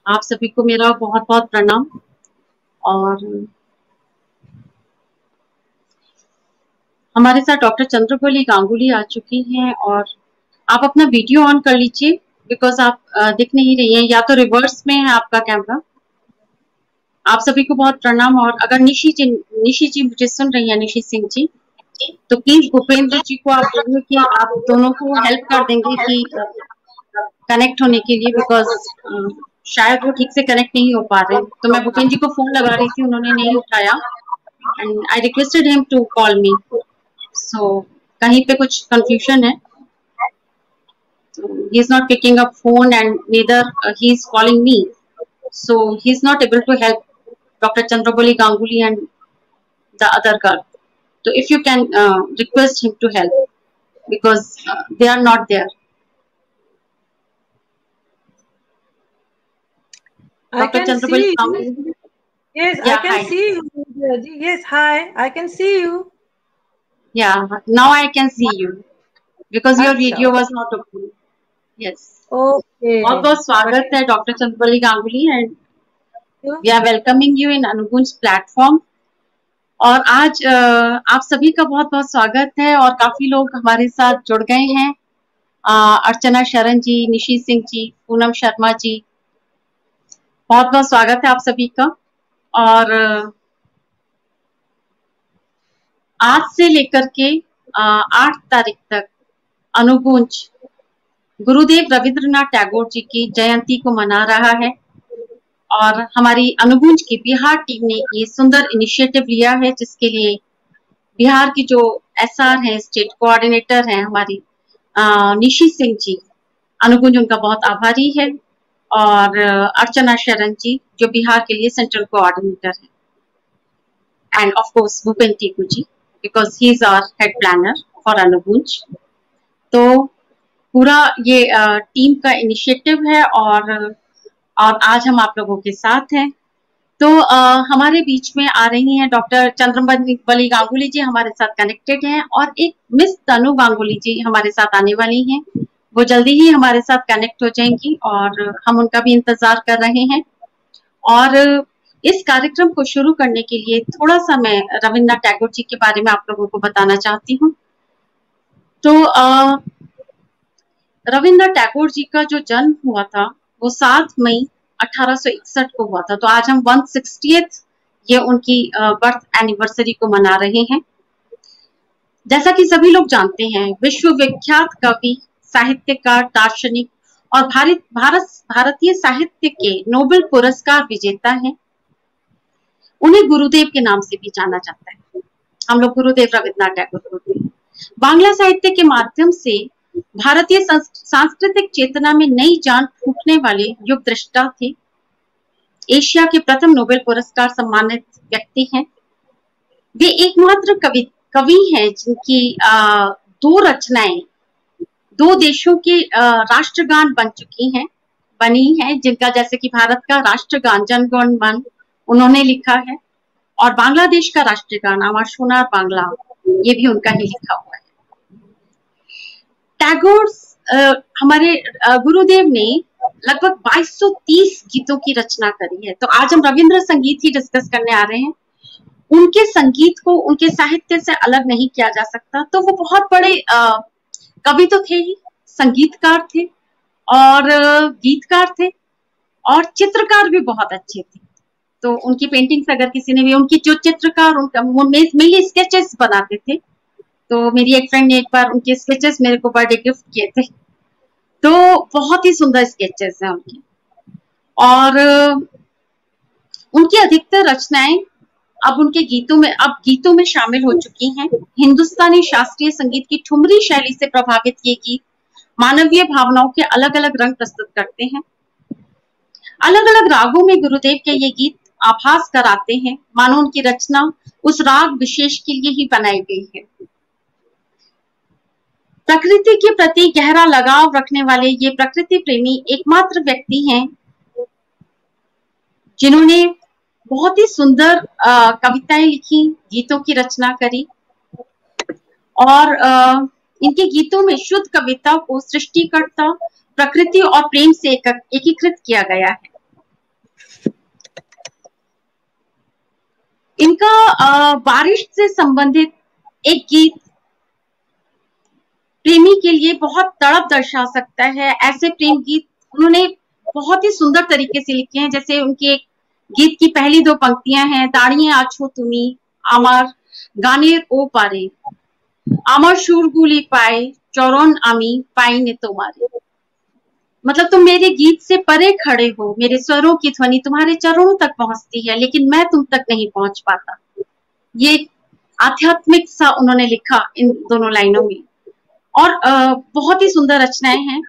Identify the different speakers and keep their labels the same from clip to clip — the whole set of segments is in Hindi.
Speaker 1: आप सभी को मेरा बहुत बहुत प्रणाम। और हमारे साथ डॉक्टर चंद्रबली गांगुली आ चुकी हैं और आप अपना वीडियो ऑन कर लीजिए बिकॉज आप दिख नहीं रही हैं, या तो रिवर्स में है आपका कैमरा। आप सभी को बहुत प्रणाम। और अगर निशी जी मुझे सुन रही हैं, निशी सिंह जी, तो प्लीज भूपेंद्र जी को आप बोलिए कि आप दोनों को हेल्प कर देंगे कि कनेक्ट होने के लिए, बिकॉज शायद वो ठीक से कनेक्ट नहीं हो पा रहे हैं। तो मैं भूपेंद्र जी को फोन लगा रही थी, उन्होंने नहीं उठाया and I requested him to call me. So कहीं पे कुछ कंफ्यूजन है। He is not picking up phone and neither he is calling me. So he is not able to help Dr. Chandrabali Ganguly and the other girl. So if you can request him to help because they are not there.
Speaker 2: Dr. Chandrabali Ganguly. Yes, yeah, I can see you. Yes, hi. I can see you.
Speaker 1: Yeah, now I can see you because your video was not open. Yes.
Speaker 2: Okay.
Speaker 1: बहुत बहुत स्वागत है doctor Chandrabali Ganguly and we are welcoming you in Anugunj platform. और आज आप सभी का बहुत बहुत स्वागत है और काफी लोग हमारे साथ जुड़ गए हैं। अर्चना शरण जी, निशी सिंह जी, पूनम शर्मा जी, बहुत बहुत स्वागत है आप सभी का। और आज से लेकर के 8 तारीख तक अनुगुंज गुरुदेव रविंद्रनाथ टैगोर जी की जयंती को मना रहा है और हमारी अनुगुंज की बिहार टीम ने ये सुंदर इनिशिएटिव लिया है, जिसके लिए बिहार की जो एसआर है, स्टेट कोऑर्डिनेटर है हमारी निशी सिंह जी, अनुगुंज उनका बहुत आभारी है। और अर्चना शरण जी जो बिहार के लिए सेंट्रल कोऑर्डिनेटर है, and of course Bhupendra Tiku ji because he is our head planner for Anugunj. तो पूरा ये टीम का इनिशिएटिव है और आज हम आप लोगों के साथ हैं। तो हमारे बीच में आ रही हैं डॉक्टर चंद्रबली गांगुली जी, हमारे साथ कनेक्टेड हैं, और एक मिस तनु गांगुली जी हमारे साथ आने वाली हैं। वो जल्दी ही हमारे साथ कनेक्ट हो जाएंगी और हम उनका भी इंतजार कर रहे हैं। और इस कार्यक्रम को शुरू करने के लिए थोड़ा सा मैं रविन्द्रनाथ टैगोर जी के बारे में आप लोगों को बताना चाहती हूँ। तो रविन्द्रनाथ टैगोर जी का जो जन्म हुआ था वो 7 मई 1861 को हुआ था। तो आज हम 160th ये उनकी बर्थ एनिवर्सरी को मना रहे हैं। जैसा कि सभी लोग जानते हैं, विश्व विख्यात कवि, साहित्यकार, दार्शनिक और भारतीय साहित्य के नोबेल पुरस्कार विजेता हैं। उन्हें गुरुदेव के नाम से भी जाना जाता है। हम लोग गुरुदेव रविन्द्रनाथ टैगोर बोलते हैं। बांग्ला साहित्य के माध्यम से भारतीय सांस्कृतिक चेतना में नई जान फूंकने वाले युग दृष्टा थे। एशिया के प्रथम नोबेल पुरस्कार सम्मानित व्यक्ति हैं। वे एकमात्र कवि हैं जिनकी 2 रचनाएं 2 देशों के राष्ट्रगान बनी हैं, जिनका जैसे कि भारत का राष्ट्रगान जन गण मन उन्होंने लिखा है, और बांग्लादेश का राष्ट्रगान आमार सोनार बांग्ला ये भी उनका ही लिखा हुआ है। टैगोर हमारे गुरुदेव ने लगभग 2230 गीतों की रचना करी है। तो आज हम रविंद्र संगीत ही डिस्कस करने आ रहे हैं। उनके संगीत को उनके साहित्य से अलग नहीं किया जा सकता। तो वो बहुत बड़े कवि तो थे ही, संगीतकार थे और गीतकार थे और चित्रकार भी बहुत अच्छे थे। तो उनकी पेंटिंग्स अगर किसी ने भी, उनकी जो चित्रकार उनका मेनली स्केचेस बनाते थे। तो मेरी एक फ्रेंड ने एक बार उनके स्केचेस मेरे को बर्थडे गिफ्ट किए थे। तो बहुत ही सुंदर स्केचेस हैं उनकी। और उनकी अधिकतर रचनाएं अब गीतों में शामिल हो चुकी हैं। हिंदुस्तानी शास्त्रीय संगीत की ठुमरी शैली से प्रभावित ये गीत मानवीय भावनाओं के अलग अलग रंग प्रस्तुत करते हैं। अलग अलग रागों में गुरुदेव के ये गीत आभास कराते हैं मानो उनकी रचना उस राग विशेष के लिए ही बनाई गई है। प्रकृति के प्रति गहरा लगाव रखने वाले ये प्रकृति प्रेमी एकमात्र व्यक्ति हैं जिन्होंने बहुत ही सुंदर कविताएं लिखी, गीतों की रचना करी, और इनके गीतों में शुद्ध कविता को सृष्टिकर्ता, प्रकृति और प्रेम से एकीकृत किया गया है। इनका बारिश से संबंधित एक गीत प्रेमी के लिए बहुत तड़प दर्शा सकता है। ऐसे प्रेम गीत उन्होंने बहुत ही सुंदर तरीके से लिखे हैं। जैसे उनके एक गीत की पहली दो पंक्तियां हैं, दाड़िये आछो तुमी आमार गानेर ओ पारे, आमार सुरगुली पाए चरण आमी पाई ने तुम्हारे। मतलब तुम मेरे गीत से परे खड़े हो, मेरे स्वरों की ध्वनि तुम्हारे चरणों तक पहुंचती है, लेकिन मैं तुम तक नहीं पहुंच पाता। ये आध्यात्मिक सा उन्होंने लिखा इन दोनों लाइनों में, और बहुत ही सुंदर रचनाएं हैं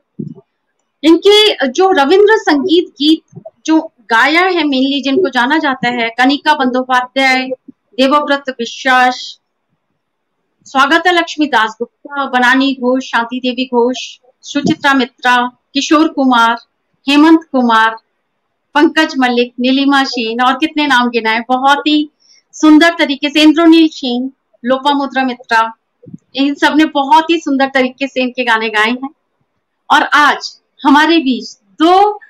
Speaker 1: इनके। जो रविंद्र संगीत गीत जो गाया है मेनली, जिनको जाना जाता है, कनिका बंदोपाध्याय, देवव्रत विश्वास, स्वागता लक्ष्मी दासगुप्ता, बनानी घोष, शांति देवी घोष, सुचित्रा मित्रा, किशोर कुमार, हेमंत कुमार, पंकज मलिक, नीलिमा सेन, और कितने नाम गिनाए। बहुत ही सुंदर तरीके से इंद्रनील सेन, लोपामुद्रा मित्रा, इन सब ने बहुत ही सुंदर तरीके से इनके गाने गाए हैं। और आज हमारे बीच दो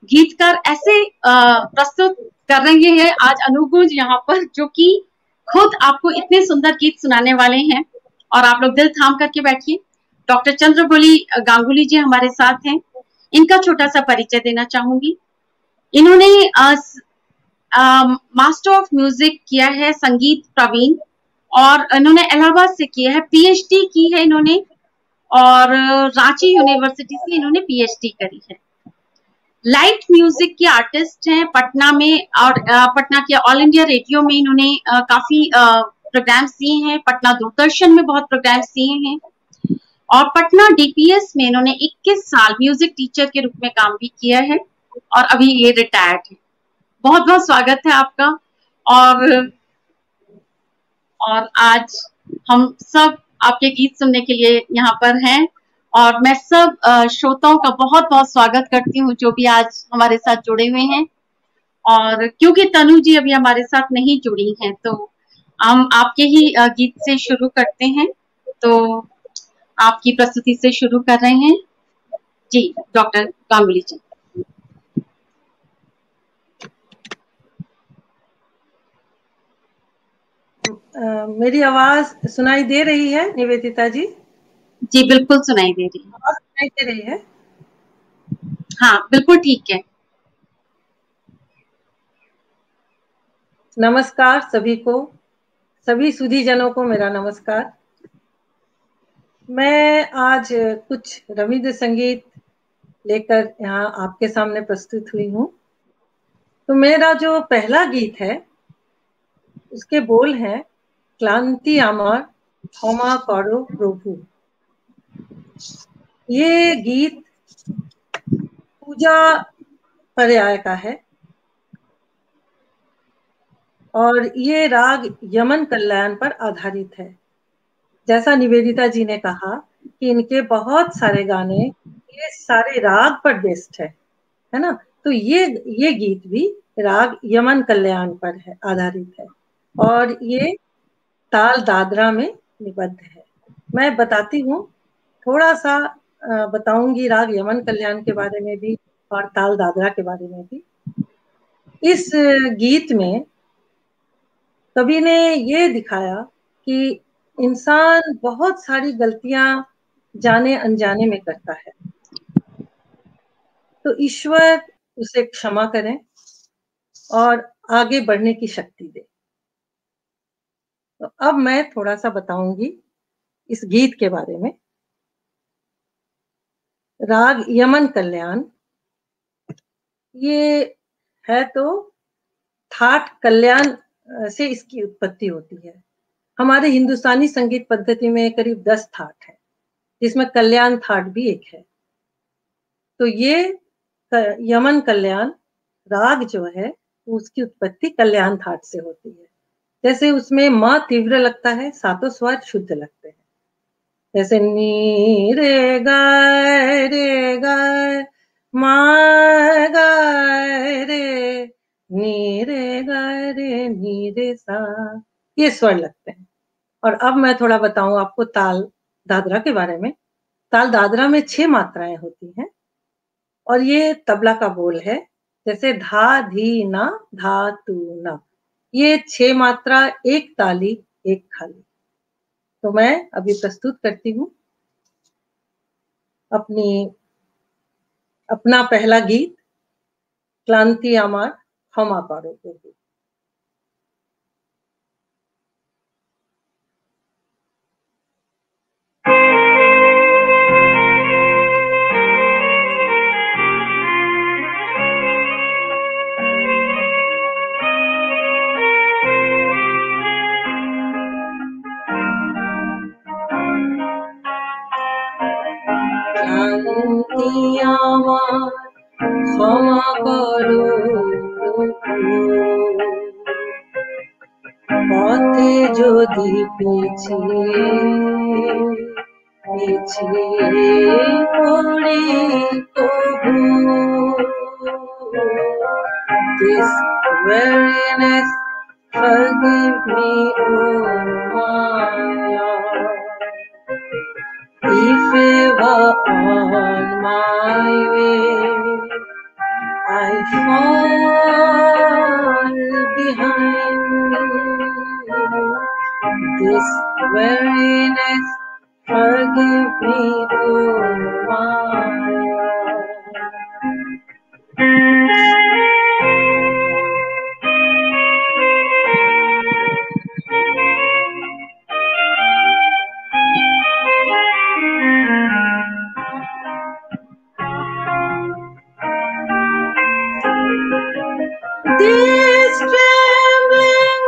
Speaker 1: गीतकार ऐसे प्रस्तुत कर रहे हैं आज अनुगुंज यहाँ पर, जो कि खुद आपको इतने सुंदर गीत सुनाने वाले हैं। और आप लोग दिल थाम करके बैठिए। डॉक्टर चंद्रबोली गांगुली जी हमारे साथ हैं। इनका छोटा सा परिचय देना चाहूंगी। इन्होंने मास्टर ऑफ म्यूजिक किया है, संगीत प्रवीण, और इन्होंने इलाहाबाद से किया है, पीएचडी की है इन्होंने, और रांची यूनिवर्सिटी से इन्होंने पीएचडी करी है। लाइट म्यूजिक के आर्टिस्ट हैं पटना में, और पटना के ऑल इंडिया रेडियो में इन्होंने काफी प्रोग्राम्स दिए हैं, पटना दूरदर्शन में बहुत प्रोग्राम्स दिए हैं, और पटना डीपीएस में इन्होंने 21 साल म्यूजिक टीचर के रूप में काम भी किया है, और अभी ये रिटायर्ड है। बहुत बहुत स्वागत है आपका। और आज हम सब आपके गीत सुनने के लिए यहाँ पर हैं, और मैं सब श्रोताओं का बहुत बहुत स्वागत करती हूँ जो भी आज हमारे साथ जुड़े हुए हैं। और क्योंकि तनु जी अभी हमारे साथ नहीं जुड़ी हैं, तो हम आपके ही गीत से शुरू करते हैं। तो आपकी प्रस्तुति से शुरू कर रहे हैं जी डॉक्टर गांगुली जी।
Speaker 2: मेरी आवाज सुनाई दे रही है निवेदिता जी?
Speaker 1: जी बिल्कुल सुनाई दे रही है।
Speaker 2: आवाज सुनाई दे रही है?
Speaker 1: हाँ बिल्कुल ठीक है।
Speaker 2: नमस्कार सभी को, सभी सुधी जनों को मेरा नमस्कार। मैं आज कुछ रविंद्र संगीत लेकर यहाँ आपके सामने प्रस्तुत हुई हूँ। तो मेरा जो पहला गीत है उसके बोल हैं, क्लांति आमार क्षमा करो प्रभु। ये गीत पूजा पर्याय का है, और ये राग यमन कल्याण पर आधारित है। जैसा निवेदिता जी ने कहा कि इनके बहुत सारे गाने ये सारे राग पर बेस्ड है ना। तो ये गीत भी राग यमन कल्याण पर है, आधारित है, और ये ताल दादरा में निबद्ध है। मैं बताती हूँ, थोड़ा सा बताऊंगी राग यमन कल्याण के बारे में भी और ताल दादरा के बारे में भी। इस गीत में कवि ने ये दिखाया कि इंसान बहुत सारी गलतियां जाने अनजाने में करता है, तो ईश्वर उसे क्षमा करें और आगे बढ़ने की शक्ति दे। तो अब मैं थोड़ा सा बताऊंगी इस गीत के बारे में। राग यमन कल्याण ये है तो थाट कल्याण से इसकी उत्पत्ति होती है। हमारे हिंदुस्तानी संगीत पद्धति में करीब 10 थाट है, जिसमें कल्याण थाट भी एक है। तो ये यमन कल्याण राग जो है उसकी उत्पत्ति कल्याण थाट से होती है। जैसे उसमें म तीव्र लगता है, सातों स्वर शुद्ध लगते हैं। जैसे नी रे गा मा गा रे, नी रे गा रे, नी रे सा, ये स्वर लगते हैं। और अब मैं थोड़ा बताऊं आपको ताल दादरा के बारे में। ताल दादरा में 6 मात्राएं होती हैं, और ये तबला का बोल है। जैसे धा धी ना धा तू ना, ये 6 मात्रा, एक ताली, एक थाली। तो मैं अभी प्रस्तुत करती हूँ अपना पहला गीत, क्लांति आमार क्षमा करो प्रभु। ক্লান্তি আমার ক্ষমা করো প্রভু, পথে যদি পিছিয়ে পড়ি তবু, this weariness forgive me, oh my Lord. If ever on my way I fall behind, this weariness forgive me, oh my Lord. This trembling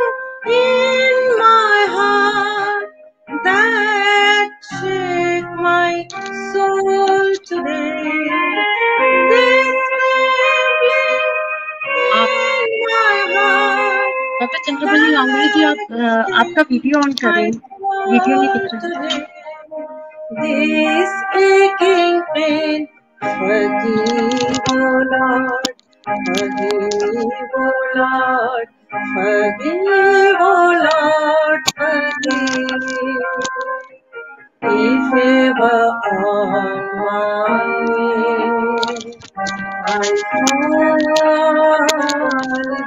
Speaker 2: in my heart that shake my soul today, this trembling in my heart।
Speaker 1: Doctor Chandramani Ganguly ji, आपका वीडियो ऑन करें, वीडियो नहीं दिख रहा है।
Speaker 2: This aching pain, forgive, oh Lord, forgive, oh Lord, forgive, oh Lord, forgive. If ever on my way I fall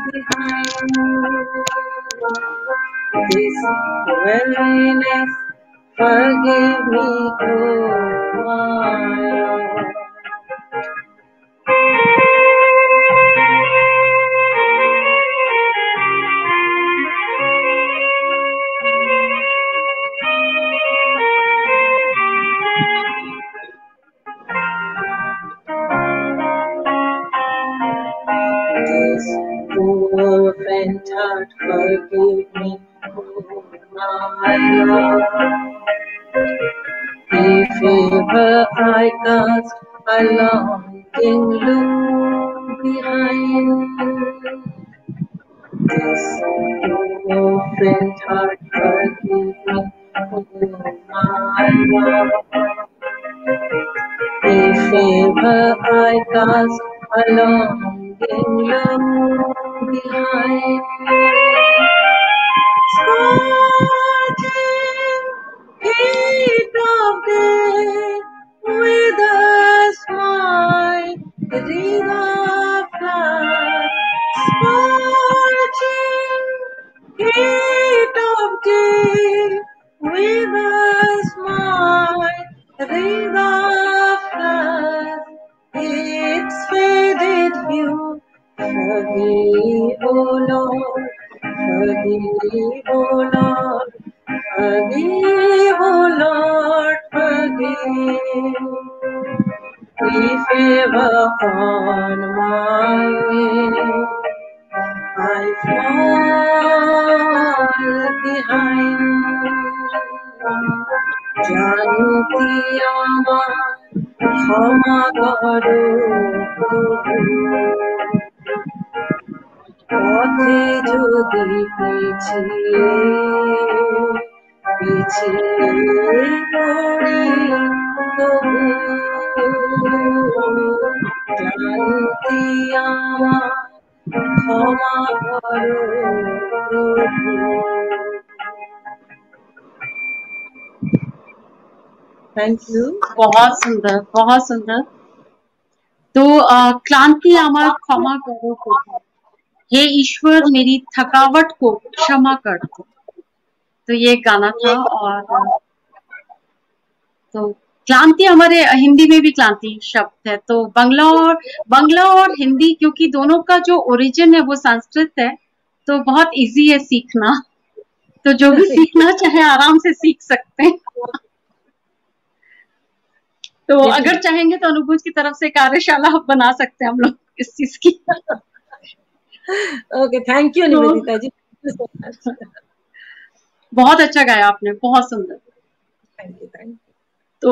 Speaker 2: behind, this weariness forgive me, oh my Lord. This poor faint heart forgive me, oh my Lord. If ever I cast a longing look behind, this poor faint heart forgive me, oh my Lord. If ever I cast a longing look behind, scorching heat of day withers my river flood, scorching heat of day withers my river flood, its faded hue forgive, oh Lord, forgive, oh Lord, forgive, oh Lord, forgive. If ever on my way I fall behind, ক্লান্তি আমার ক্ষমা করো প্রভু, পথে যদি পিছিয়ে পড়ি তবু, ক্লান্তি আমার ক্ষমা করো প্রভু। Thank you.
Speaker 1: बहुत सुंदर, बहुत सुंदर। तो क्लांति आमार क्षमा करो प्रभु, हे ईश्वर मेरी थकावट को क्षमा कर दो। तो ये गाना था। और तो क्लांति हमारे हिंदी में भी क्लांति शब्द है। तो बांग्ला और हिंदी, क्योंकि दोनों का जो ओरिजिन है वो संस्कृत है, तो बहुत इजी है सीखना। तो जो भी सीखना चाहे आराम से सीख सकते हैं। तो अगर चाहेंगे तो अनुभुज की तरफ से कार्यशाला बना सकते हैं हम लोग इस चीज की।
Speaker 2: ओके, थैंक यू निवेदिता जी।
Speaker 1: बहुत अच्छा गाया आपने, बहुत सुंदर।
Speaker 2: Thank you, thank you.
Speaker 1: तो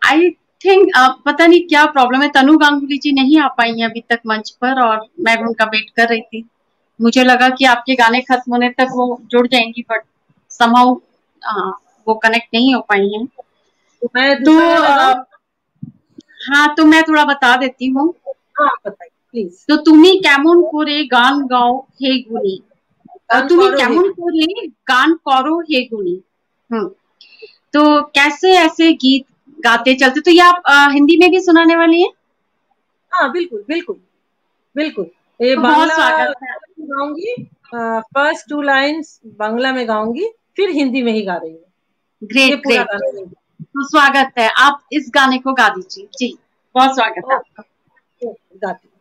Speaker 1: आई थिंक पता नहीं क्या प्रॉब्लम है, तनु गांगुली जी नहीं आ पाई हैं अभी तक मंच पर, और मैं भी उनका वेट कर रही थी। मुझे लगा कि आपके गाने खत्म होने तक वो जुड़ जाएंगी, बट समहाउ वो कनेक्ट नहीं हो पाई हैं। तो हाँ, तो मैं थोड़ा बता देती हूँ।
Speaker 2: हाँ, बताइए प्लीज।
Speaker 1: तो तुम्ही केमन करे गान गाओ हे गुनी, तुम्ही केमन करे गान करो हे गुनी। तो कैसे ऐसे गीत गाते चलते। तो ये आप हिंदी में भी सुनाने वाली हैं?
Speaker 2: हाँ, बिल्कुल बिल्कुल बिल्कुल। ये
Speaker 1: तो
Speaker 2: बांग्ला
Speaker 1: स्वागत है।
Speaker 2: गाऊंगी, फर्स्ट 2 लाइन्स बांग्ला में गाऊंगी, फिर हिंदी में ही गा रही हूँ।
Speaker 1: Great great. तो स्वागत है, आप इस गाने को गा दीजिए। जी, बहुत स्वागत है आपका।
Speaker 2: गाती हूँ।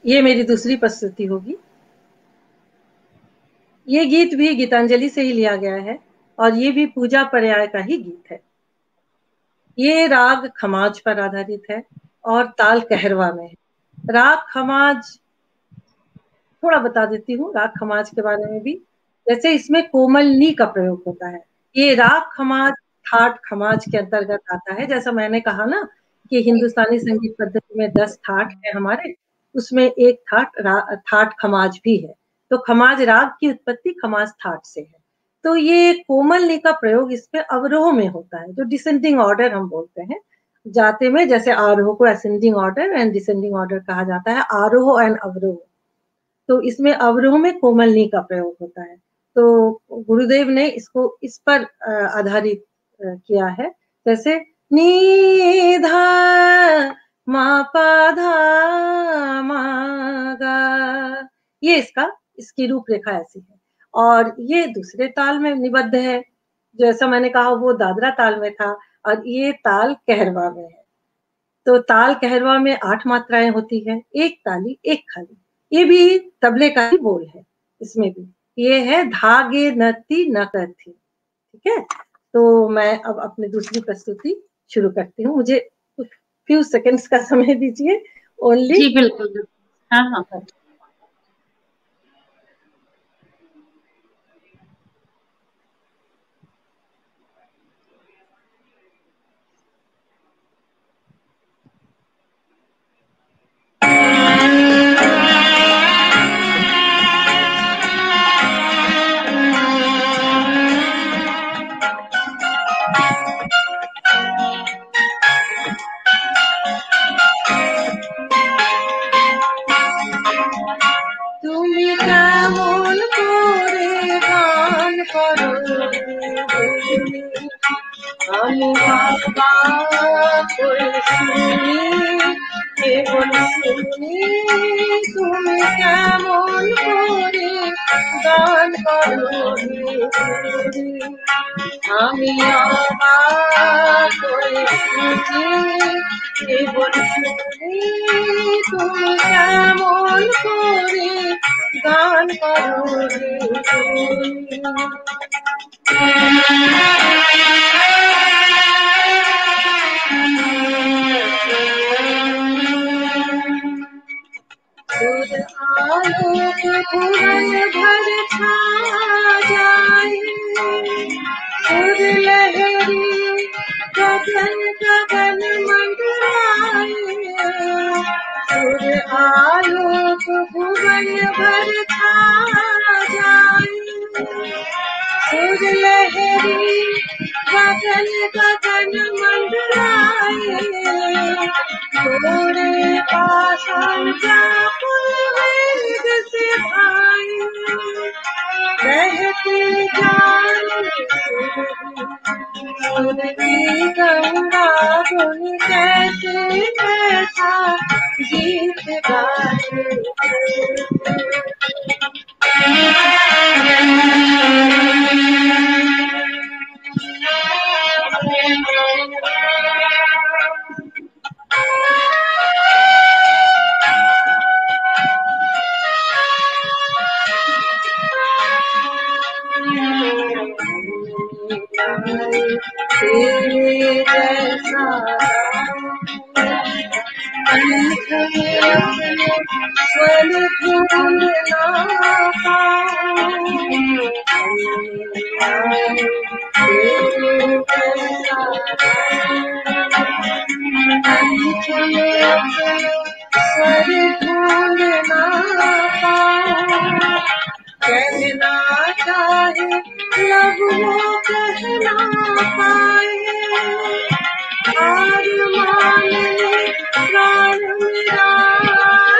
Speaker 2: ये मेरी दूसरी प्रस्तुति होगी। ये गीत भी गीतांजलि से ही लिया गया है, और ये भी पूजा पर्याय का ही गीत है। ये राग खमाज पर आधारित है और ताल कहरवा में है। राग खमाज थोड़ा बता देती हूँ राग खमाज के बारे में भी। जैसे इसमें कोमल नी का प्रयोग होता है। ये राग खमाज ठाट खमाज के अंतर्गत आता है। जैसा मैंने कहा ना कि हिंदुस्तानी संगीत पद्धति में 10 ठाट है हमारे, उसमें एक ठाट खमाज भी है। तो खमाज राग की उत्पत्ति खमाज ठाट से है। तो ये कोमल नी का प्रयोग इसमें अवरोह में होता है, जो डिसेंडिंग ऑर्डर हम बोलते हैं। जाते में जैसे आरोह को ascending order and descending order कहा जाता है, आरोह एंड अवरोह। तो इसमें अवरोह में कोमल नी का प्रयोग होता है। तो गुरुदेव ने इसको इस पर आधारित किया है। जैसे नी धा मा पा धा मा गा, ये इसकी रूपरेखा ऐसी है। और ये दूसरे ताल में निबद्ध है। जैसा मैंने कहा वो दादरा ताल में था, और ये ताल कहरवा में है। तो ताल कहरवा में 8 मात्राएं होती हैं, एक ताली एक खाली। ये भी तबले का ही बोल है इसमें भी। ये है धागे नती न करती। ठीक है, तो मैं अब अपनी दूसरी प्रस्तुति शुरू करती हूँ। मुझे फ्यू सेकंड्स का समय दीजिए ओनली।
Speaker 1: जी बिल्कुल। हाँ हाँ।
Speaker 2: सुर की गंगा गुन कैसे ऐसा गीत गाए। तेरे जैसा स्वर ढूंढ ना पाऊं, तेरे जैसा स्वर ढूंढ ना पाऊं, कहना चाहे लब वो कहना पाए, हार मान ले प्राण मेरा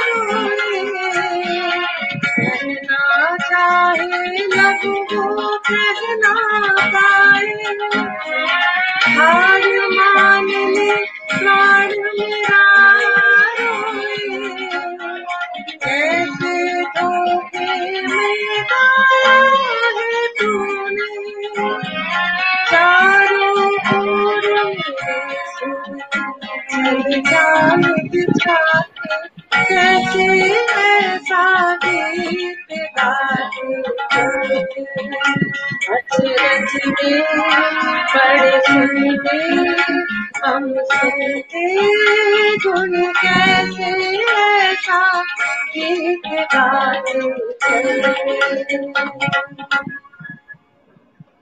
Speaker 2: रोए, कहना चाहे लब वो कहना पाए, हार मान ले प्राण मेरा रोए, कैसे धोखे में डाला है तूने, चारों ओर मेरे सुर जाल बिछा के, कैसे ऐसा गीत गाए। अचरज में बड़े सुनते हम सुनते गुण, कैसे ऐसा गीत गाए।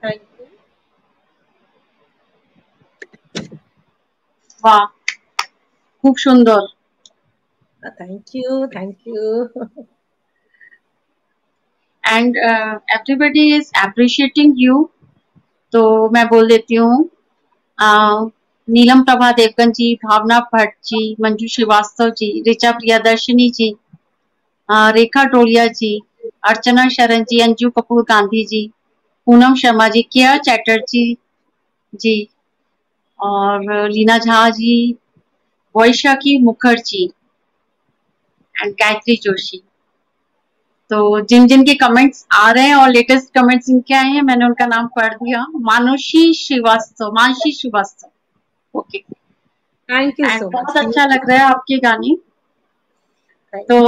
Speaker 2: Thank you.
Speaker 1: वाह, खूब सुंदर।
Speaker 2: Thank you, thank you.
Speaker 1: And everybody is appreciating you. तो मैं बोल देती हूँ, नीलम प्रभा देवगन जी, भावना भट्ट जी, मंजू श्रीवास्तव जी, ऋचा प्रियदर्शनी जी, रेखा टोलिया जी, अर्चना शरण जी, अंजू कपूर गांधी जी, पूनम शर्मा जी, केयर चैटर्जी जी, और लीना झा जी, वैशाखी मुखर्जी एंड गायत्री जोशी। तो जिन जिन के कमेंट्स आ रहे हैं और लेटेस्ट कमेंट्स इनके आए हैं, मैंने उनका नाम पढ़ दिया। Mansi Srivastava. Okay,
Speaker 2: thank you so much.
Speaker 1: बहुत अच्छा लग रहा है आपके गाने। तो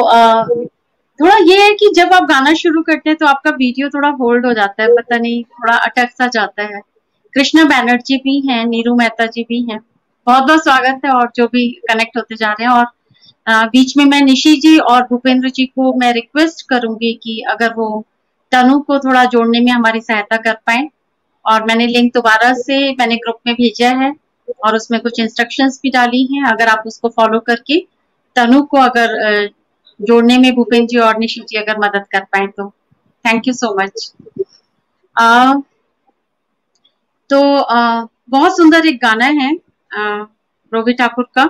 Speaker 1: थोड़ा ये है कि जब आप गाना शुरू करते हैं तो आपका वीडियो थोड़ा होल्ड हो जाता है, पता नहीं थोड़ा अटक सा जाता है। कृष्णा बैनर्जी भी हैं, नीरू मेहता जी भी हैं, बहुत बहुत स्वागत है, और जो भी कनेक्ट होते जा रहे हैं। और बीच में मैं निशी जी और भूपेंद्र जी को मैं रिक्वेस्ट करूंगी कि अगर वो तनु को थोड़ा जोड़ने में हमारी सहायता कर पाए। और मैंने लिंक दोबारा से मैंने ग्रुप में भेजा है और उसमें कुछ इंस्ट्रक्शंस भी डाली हैं, अगर आप उसको फॉलो करके तनु को अगर जोड़ने में भूपेंद्र जी और निशी जी अगर मदद कर पाए तो थैंक यू सो मच। तो बहुत सुंदर एक गाना है रोबी ठाकुर का।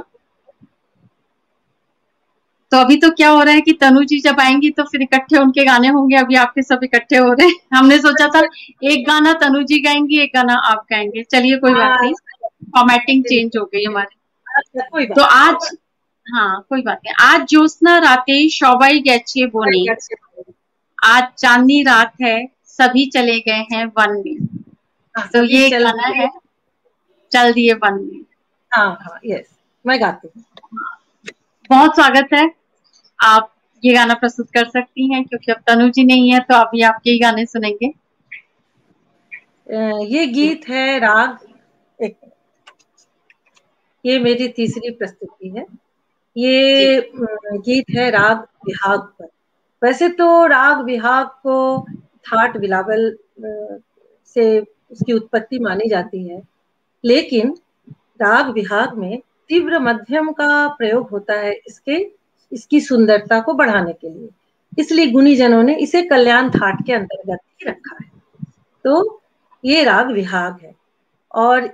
Speaker 1: तो अभी तो क्या हो रहा है कि तनु जी जब आएंगी तो फिर इकट्ठे उनके गाने होंगे, अभी आपके सब इकट्ठे हो रहे हैं। हमने सोचा था एक गाना तनु जी गाएंगी, एक गाना आप गाएंगे। चलिए कोई बात नहीं, फॉर्मेटिंग चेंज हो गई हमारी। तो आज कोई बात नहीं। आज ज्योत्स्ना राते शोभाई गैचे बोने, आज चांदनी रात है सभी चले गए हैं वन में। तो ये गाना है चल दिए वन में।
Speaker 2: हाँ, यस, मैं गाती हूँ।
Speaker 1: बहुत स्वागत है, आप ये गाना प्रस्तुत कर सकती हैं, क्योंकि अब तनु जी नहीं है तो अभी आपके ही गाने सुनेंगे।
Speaker 2: ये गीत है राग, ये मेरी तीसरी प्रस्तुति है। ये गीत है राग विहाग पर। वैसे तो राग विहाग को थाट बिलावल से उसकी उत्पत्ति मानी जाती है, लेकिन राग विहाग में तीव्र मध्यम का प्रयोग होता है इसकी सुंदरता को बढ़ाने के लिए, इसलिए गुणीजनों ने इसे कल्याण थाट के अंतर्गत ही रखा है। तो ये राग विहाग है, और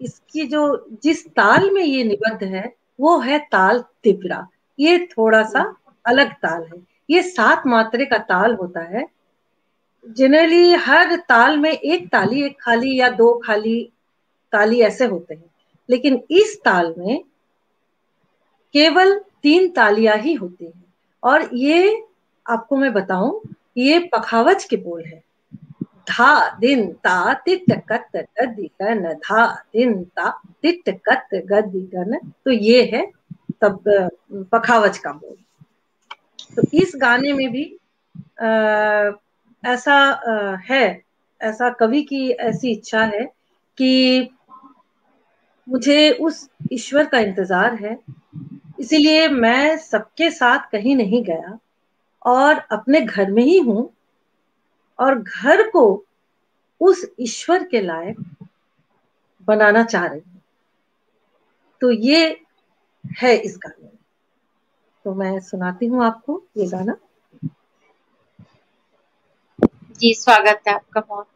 Speaker 2: इसकी जो जिस ताल में ये निबद्ध है वो है ताल तिपरा। ये थोड़ा सा अलग ताल है, ये 7 मात्रे का ताल होता है। जनरली हर ताल में एक ताली, एक खाली या 2 खाली ताली ऐसे होते हैं, लेकिन इस ताल में केवल 3 तालियां ही होती हैं। और ये आपको मैं बताऊं, ये पखावज के बोल है। धा दिन ता तिट कत गदि गन, धा दिन ता तिट कत गदि गन, तो ये है तब पखावज का बोल। तो इस गाने में भी आ, ऐसा है, ऐसा कवि की ऐसी इच्छा है कि मुझे उस ईश्वर का इंतजार है, इसीलिए मैं सबके साथ कहीं नहीं गया और अपने घर में ही हूं, और घर को उस ईश्वर के लायक बनाना चाह रही हूं। तो ये है इस गाने में। तो मैं सुनाती हूँ आपको ये गाना।
Speaker 1: जी, स्वागत है आपका बहुत।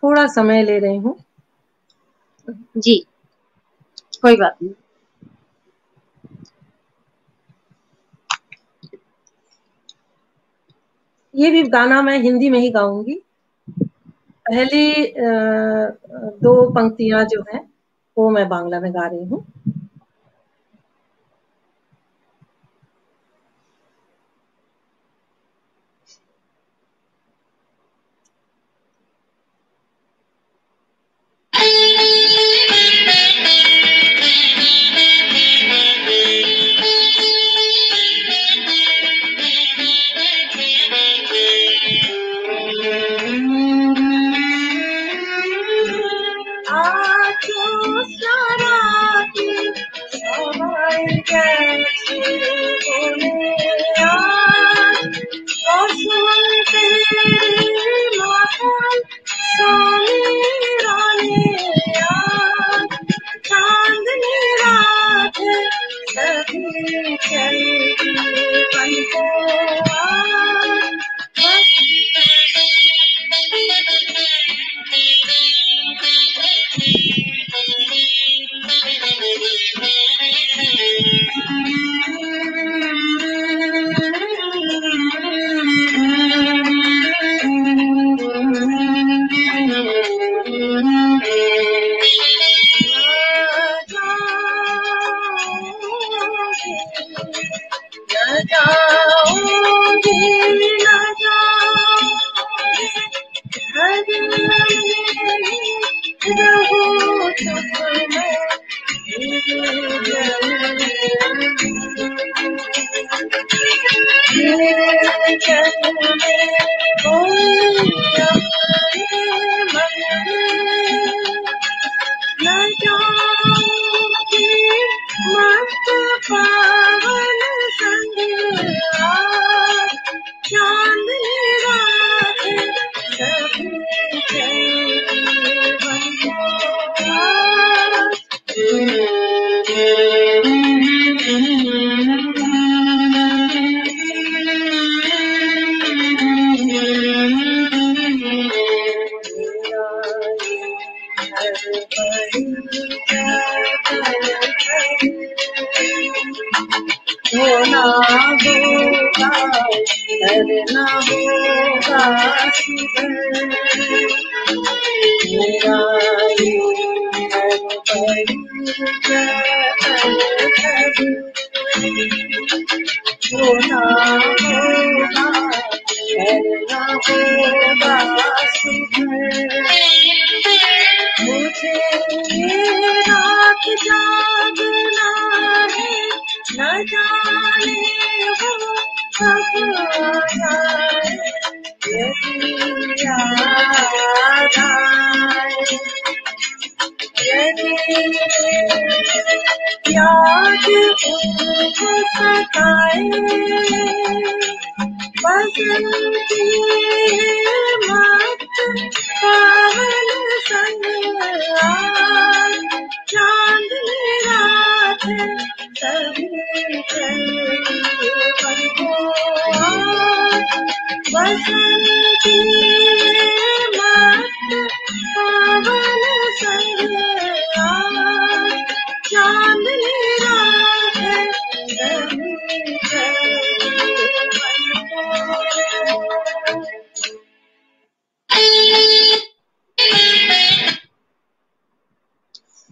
Speaker 2: थोड़ा समय ले रही हूँ।
Speaker 1: जी, कोई बात नहीं।
Speaker 2: ये भी गाना मैं हिंदी में ही गाऊंगी। पहली 2 पंक्तियां जो हैं वो मैं बांग्ला में गा रही हूँ।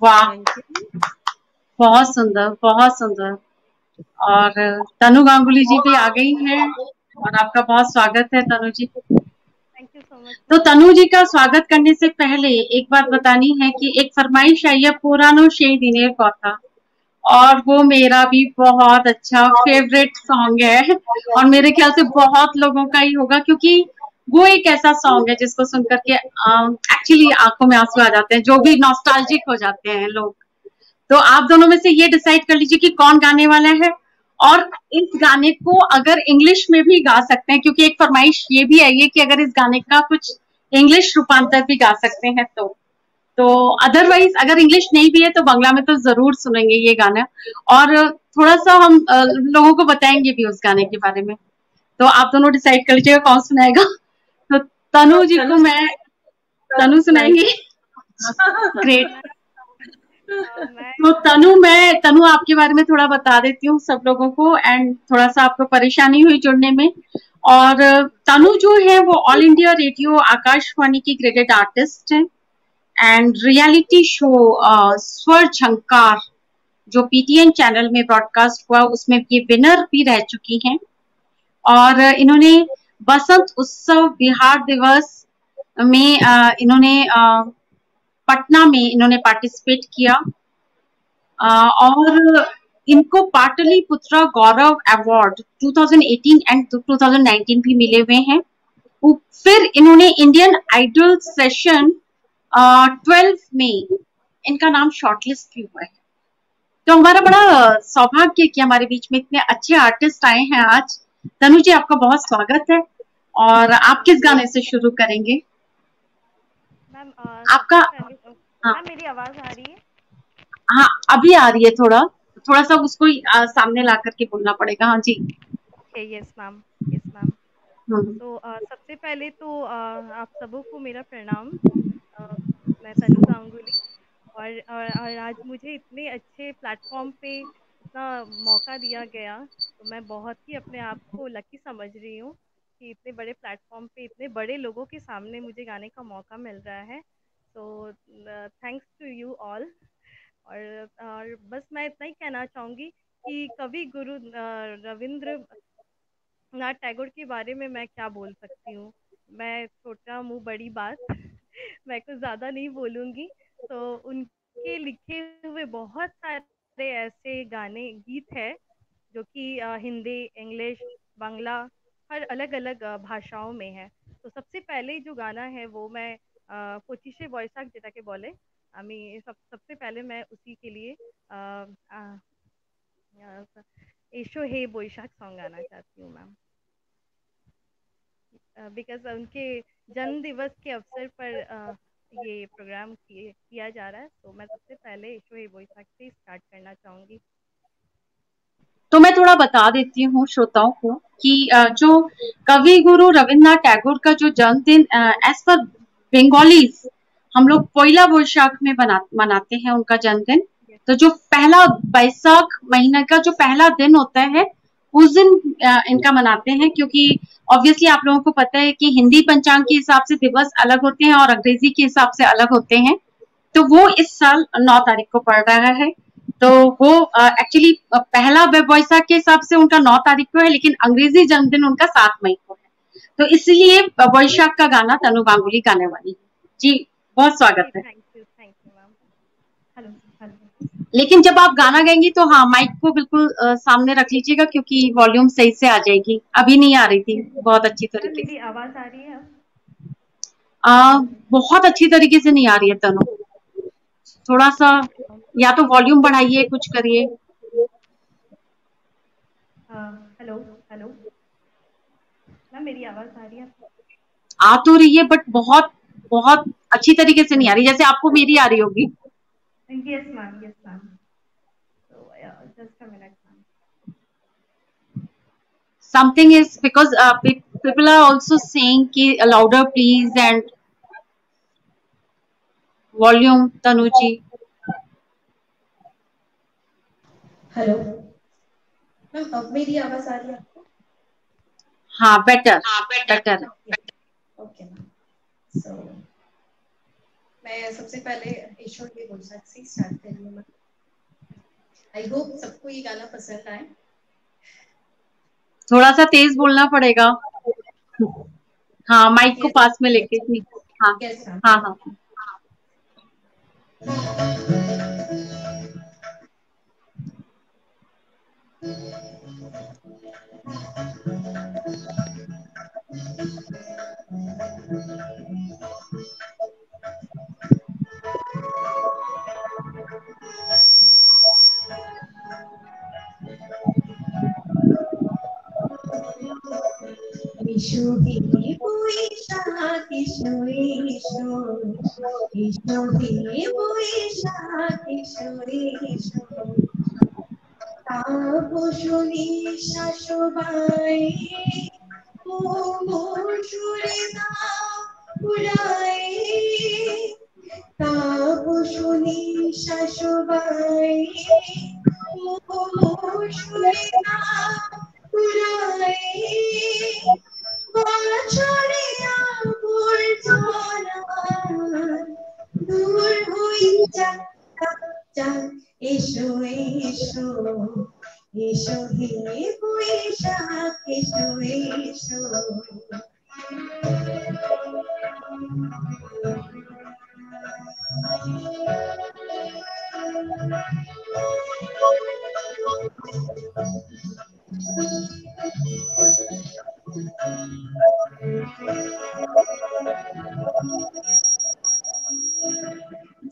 Speaker 1: वाह,
Speaker 2: थैंक यू।
Speaker 1: बहुत सुंदर, बहुत सुंदर। और तनु गांगुली जी भी आ गई हैं और आपका बहुत स्वागत है तनु जी।
Speaker 3: थैंक यू सो मच
Speaker 1: तो
Speaker 3: मैम।
Speaker 1: तनु जी का स्वागत करने से पहले एक बात बतानी है कि एक फरमाइश आई है पुरानो शेई दिनेर कथा, और वो मेरा भी बहुत अच्छा फेवरेट सॉन्ग है और मेरे ख्याल से बहुत लोगों का ही होगा, क्योंकि वो एक ऐसा सॉन्ग है जिसको सुनकर के एक्चुअली आंखों में आंसू आ जाते हैं, जो भी नॉस्टैल्जिक हो जाते हैं लोग। तो आप दोनों में से ये डिसाइड कर लीजिए कि कौन गाने वाला है, और इस गाने को अगर इंग्लिश में भी गा सकते हैं, क्योंकि एक फरमाइश ये भी आई है कि अगर इस गाने का कुछ इंग्लिश रूपांतर भी गा सकते हैं तो अदरवाइज अगर इंग्लिश नहीं भी है तो बांग्ला में तो जरूर सुनेंगे ये गाना, और थोड़ा सा हम लोगों को बताएंगे भी उस गाने के बारे में। तो आप दोनों डिसाइड कर लीजिएगा कौन सुनाएगा। तो तनु जी को मैं, तनु सुनाएंगे। ग्रेट।
Speaker 3: मैं
Speaker 1: तो तनु आपके बारे में थोड़ा बता देती हूँ सब लोगों को, एंड थोड़ा सा आपको परेशानी हुई जुड़ने में। और तनु जो है वो ऑल इंडिया रेडियो आकाशवाणी की ग्रेडेड आर्टिस्ट है, एंड रियलिटी शो स्वर झंकार जो पीटीएन चैनल में ब्रॉडकास्ट हुआ उसमें ये विनर भी रह चुकी हैं। और इन्होंने बसंत उत्सव बिहार दिवस में इन्होंने पटना में इन्होंने पार्टिसिपेट किया, और इनको पाटलिपुत्रा गौरव अवार्ड 2018 एंड 2019 भी मिले हुए हैं। फिर इन्होंने इंडियन आइडल सेशन 12 में इनका नाम शॉर्टलिस्ट भी हुआ है। तो हमारा बड़ा सौभाग्य कि हमारे बीच में इतने अच्छे आर्टिस्ट आए हैं आज। तनु जी आपका बहुत स्वागत है, और आप किस गाने से शुरू करेंगे?
Speaker 3: मैम
Speaker 1: आपका हाँ
Speaker 3: मैम मेरी आवाज आ रही है?
Speaker 1: हाँ अभी आ रही है, थोड़ा थोड़ा सा उसको सामने ला करके बोलना पड़ेगा। हाँ जी।
Speaker 3: Okay, yes ma'am, yes ma'am.
Speaker 1: Hmm.
Speaker 3: तो सबसे पहले तो आप सबों को मेरा प्रणाम। अ, मैं तनु गांगुली, और आज मुझे इतने अच्छे प्लेटफॉर्म पे इतना मौका दिया गया, तो मैं बहुत ही अपने आप को लकी समझ रही हूँ कि इतने बड़े प्लेटफॉर्म पे इतने बड़े लोगों के सामने मुझे गाने का मौका मिल रहा है। तो थैंक्स टू यू ऑल। और बस मैं इतना ही कहना चाहूँगी कि कवि गुरु रविंद्र नाथ टैगोर के बारे में मैं क्या बोल सकती हूँ। मैं छोटा मुंह बड़ी बात मैं कुछ ज़्यादा नहीं बोलूँगी। तो उनके लिखे हुए बहुत सारे ऐसे गाने गीत है जो कि हिंदी, इंग्लिश, बांग्ला, हर अलग अलग भाषाओं में है। तो सबसे पहले जो गाना है वो मैं पचिशे বৈশাখ যেটাকে বলে, আমি सबसे पहले मैं उसी के लिए एशो हे বৈশাখ सॉन्ग गाना चाहती हूँ मैम। बिकॉज उनके जन्म दिवस के अवसर पर ये प्रोग्राम किया जा रहा है, तो मैं सबसे पहले ईशो हे बोईसाख से स्टार्ट करना चाहूँगी।
Speaker 1: तो मैं थोड़ा बता देती हूँ श्रोताओं को कि जो कवि गुरु रविन्द्रनाथ टैगोर का जो जन्मदिन एज पर बंगालीज हम लोग पोइला बोईशाख में मनाते हैं उनका जन्मदिन। तो जो पहला बैसाख महीना का जो पहला दिन होता है उस दिन इनका मनाते हैं, क्योंकि ऑब्वियसली आप लोगों को पता है कि हिंदी पंचांग के हिसाब से दिवस अलग होते हैं और अंग्रेजी के हिसाब से अलग होते हैं। तो वो इस साल 9 तारीख को पड़ रहा है। तो वो एक्चुअली पहला बैसाख के हिसाब से उनका 9 तारीख को है, लेकिन अंग्रेजी जन्मदिन उनका 7 मई को है। तो इसलिए बैसाख का गाना तनु गांगुली गाने वाली जी। बहुत स्वागत है।
Speaker 3: Thank you ma'am. Hello hello.
Speaker 1: लेकिन जब आप गाना गाएंगी तो हाँ माइक को बिल्कुल सामने रख लीजिएगा, क्योंकि वॉल्यूम सही से आ जाएगी। अभी नहीं आ रही थी बहुत अच्छी तरीके से।
Speaker 3: मेरी आवाज आ रही है अब?
Speaker 1: बहुत अच्छी तरीके से नहीं आ रही है तनु, थोड़ा सा या तो वॉल्यूम बढ़ाइए, कुछ करिए।
Speaker 3: हेलो हेलो मैम, मेरी आवाज आ रही है?
Speaker 1: आ तो रही है बट बहुत बहुत अच्छी तरीके से नहीं आ रही, जैसे आपको मेरी आ रही होगी।
Speaker 3: Yes ma'am, yes ma'am. तो just a minute ma'am.
Speaker 1: Something is because people are also saying कि louder please and volume Tanu ji.
Speaker 3: Hello ma'am, अब मेरी आवाज आ रही है आपको?
Speaker 1: हाँ better better.
Speaker 3: Okay ma'am. So
Speaker 4: मैं सबसे पहले ईश्वर के गुणसाज से स्टार्ट कर रही हूँ। आई होप सबको ये गाना पसंद आए।
Speaker 1: थोड़ा सा तेज बोलना पड़ेगा। हाँ, माइक को पास में लेके। हाँ हाँ हाँ।
Speaker 4: ईशो देवो ईशा ईशो ईशो ईशो देवो ईशा ईशो ईशो तापो শুনি শাশুবাই ও সুরে দাও উড়াই তাপো শুনি শাশুবাই ও সুরে দাও উড়াই বছরে আবর্জনা দূর হই যাক যাক এসো এসো এসো হে বৈশাখ এসো এসো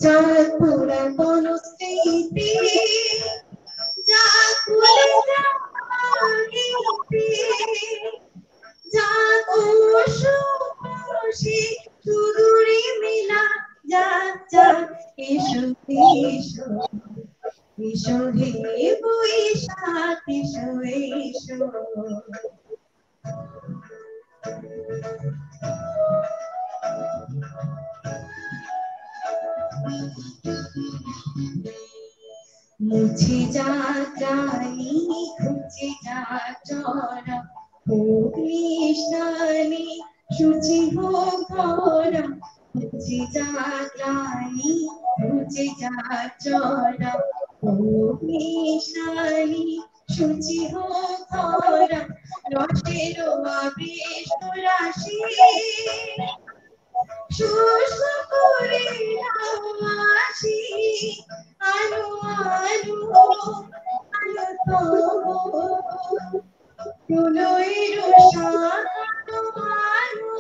Speaker 4: যার পুরাতন স্মৃতি যা ভুলে যাইতে যা খুশি সুদূরে মিলা যা যা এসো এসো এসো হে বৈশাখ এসো এসো মুছে যা জানি খুঁজে যা চরা হোক নিশানি সূচি হোক ভরা মুছে যা জানি খুঁজে যা চরা হোক নিশানি সূচি হোক ভরা রসের আবেশ রাশি শুষ্ক করে আসি আলো আলো আলো তবু প্রলয়ের সাজানো আলো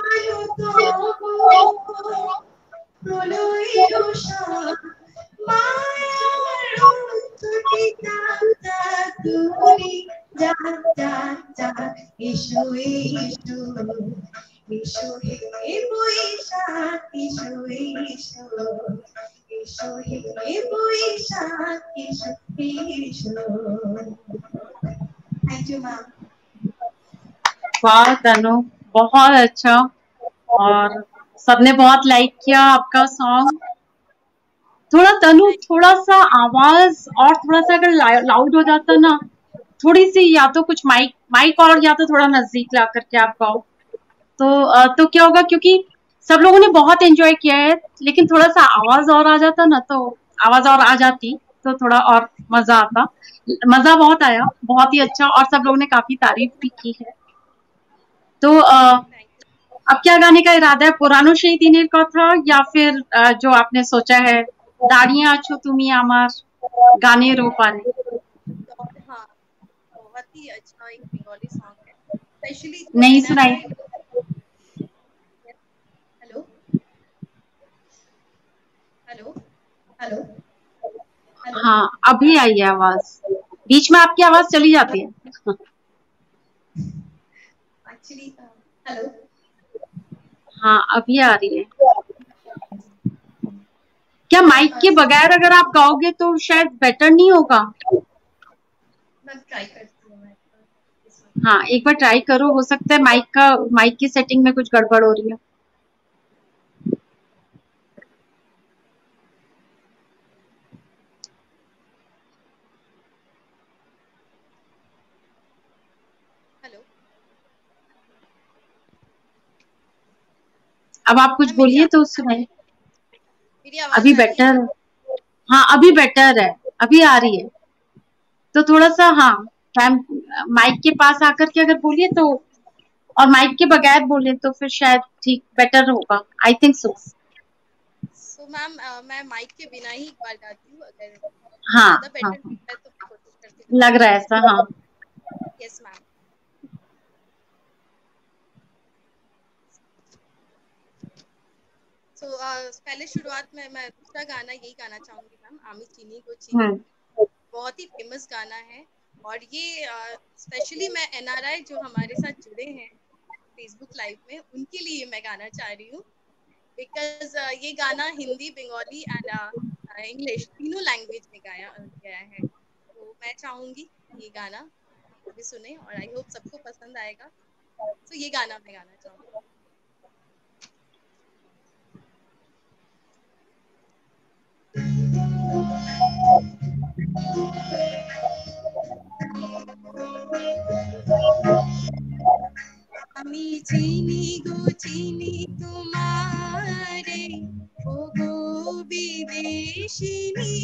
Speaker 4: আলো তবু প্রলয়ের মায়ার ছুটি যা যা দূরে যা যা যা এসো এসো এসো হে বৈশাখ এসো এসো এসো হে বৈশাখ এসো এসো थैंक यू मैम।
Speaker 1: वाह तनु, बहुत अच्छा। और सबने बहुत लाइक किया आपका सॉन्ग। थोड़ा तनु, थोड़ा सा आवाज और थोड़ा सा अगर लाउड हो जाता ना, थोड़ी सी, या तो कुछ माइक और या तो थोड़ा नजदीक ला करके आप गाओ तो क्या होगा, क्योंकि सब लोगों ने बहुत एंजॉय किया है, लेकिन थोड़ा सा आवाज और आ जाता ना, तो आवाज और आ जाती तो थोड़ा और मजा आता। मजा बहुत आया, बहुत ही अच्छा, और सब लोगों ने काफी तारीफ भी की है। तो अब क्या गाने का इरादा है? पुरानो সেই দিনের কথা या फिर जो आपने सोचा है দাঁড়িয়ে আছো তুমি আমার গানের ওপারে?
Speaker 3: हाँ, बहुत ही अच्छा एक बंगाली सॉन्ग है, स्पेशली
Speaker 1: नहीं सुनाई।
Speaker 4: हेलो हेलो हेलो
Speaker 1: हाँ, अभी आई है आवाज, बीच में आपकी आवाज चली जाती है।
Speaker 4: एक्चुअली हेलो,
Speaker 1: हाँ अभी आ रही है। क्या माइक के बगैर अगर आप गाओगे तो शायद बेटर नहीं होगा?
Speaker 4: मैं ट्राई करती हूँ।
Speaker 1: हाँ, एक बार ट्राई करो, हो सकता है माइक की सेटिंग में कुछ गड़बड़ हो रही है।
Speaker 3: हेलो,
Speaker 1: अब आप कुछ बोलिए तो सुनाइए।
Speaker 4: मेरी आवाज
Speaker 1: अभी
Speaker 4: आ रही है?
Speaker 1: बेटर, हाँ अभी बेटर है, अभी आ रही है। तो थोड़ा सा हाँ माइक के पास आकर के अगर बोलिए तो, और माइक के बगैर बोले तो फिर शायद ठीक बेटर होगा, I think so.
Speaker 4: So ma'am मैं माइक के बिना ही एक बार गाती हूँ, अगर
Speaker 1: हाँ
Speaker 4: ज्यादा बेटर
Speaker 1: हाँ
Speaker 4: लगता है तो मैं कोशिश करती हूँ
Speaker 1: लग रहा है ऐसा, हाँ।
Speaker 4: Yes ma'am. सो पहले शुरुआत में मैं दूसरा गाना यही गाना चाहूंगी मैम, आमी चीनी गो चीनी। बहुत ही फेमस गाना है, और ये स्पेशली मैं एनआरआई जो हमारे साथ जुड़े हैं फेसबुक लाइव में, उनके लिए मैं गाना चाह रही हूँ। बिकॉज ये गाना हिंदी, बंगाली एंड इंग्लिश तीनों लैंग्वेज में गाया गया है। तो मैं चाहूंगी ये गाना अभी सुने, और आई होप सबको पसंद आएगा। तो ये गाना मैं गाना चाहूंगी। আমি চিনি গো চিনি তোমারে, ও গো বিদেশিনী,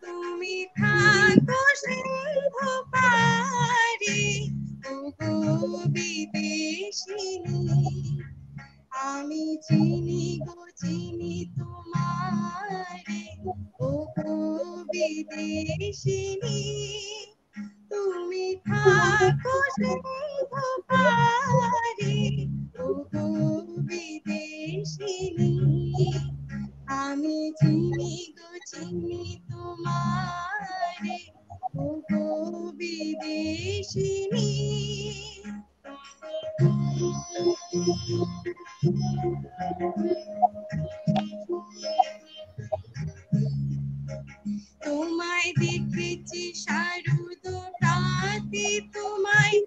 Speaker 4: তুমি থাকো সিন্ধু পারে, ও গো বিদেশিনী। আমি চিনি গো চিনি তোমারে, ও গো বিদেশিনী, তুমি থাকো সিন্ধু পারে, ও গো বিদেশিনী। আমি চিনি গো চিনি তোমারে, ও গো বিদেশিনী। তোমায় দেখেছি শারদ প্রাতে, তোমায়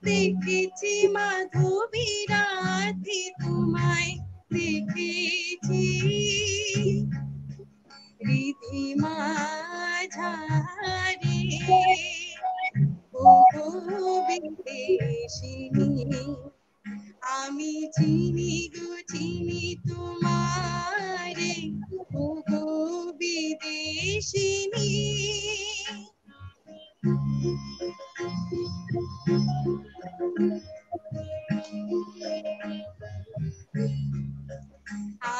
Speaker 4: দেখেছি মাধবী রাতে, তোমায় দেখেছি রিধিমা ঝারে, ও গো বিদেশিনী। আমি চিনি গো চিনি তোমারে, ও গো বিদেশিনী।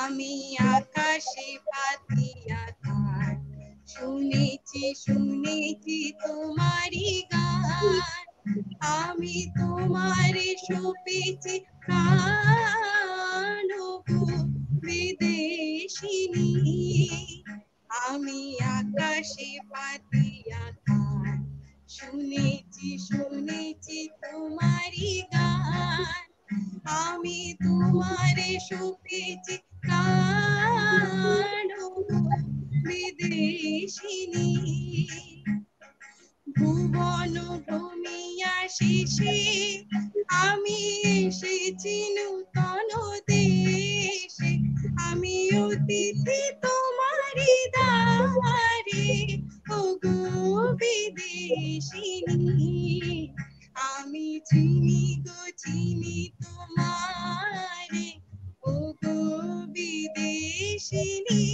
Speaker 4: আমি আকাশে পাতিয়া গান, শুনেছি শুনেছি তোমারি গান, আমি তোমারে সপেছি প্রাণ, ও গো বিদেশিনী। আমি আকাশে পাতিয়া গান, শুনেছি শুনেছি তোমারি গান, আমি তোমারে সপেছি প্রাণ, ও গো বিদেশিনী। ভুবন ভূমিয়া শেষে আমি এসেছি নূতন দেশে, আমি অতিথি তোমারি দ্বারে, ও গো বিদেশিনী। আমি চিনি গো চিনি তোমারে, ও গো বিদেশিনী,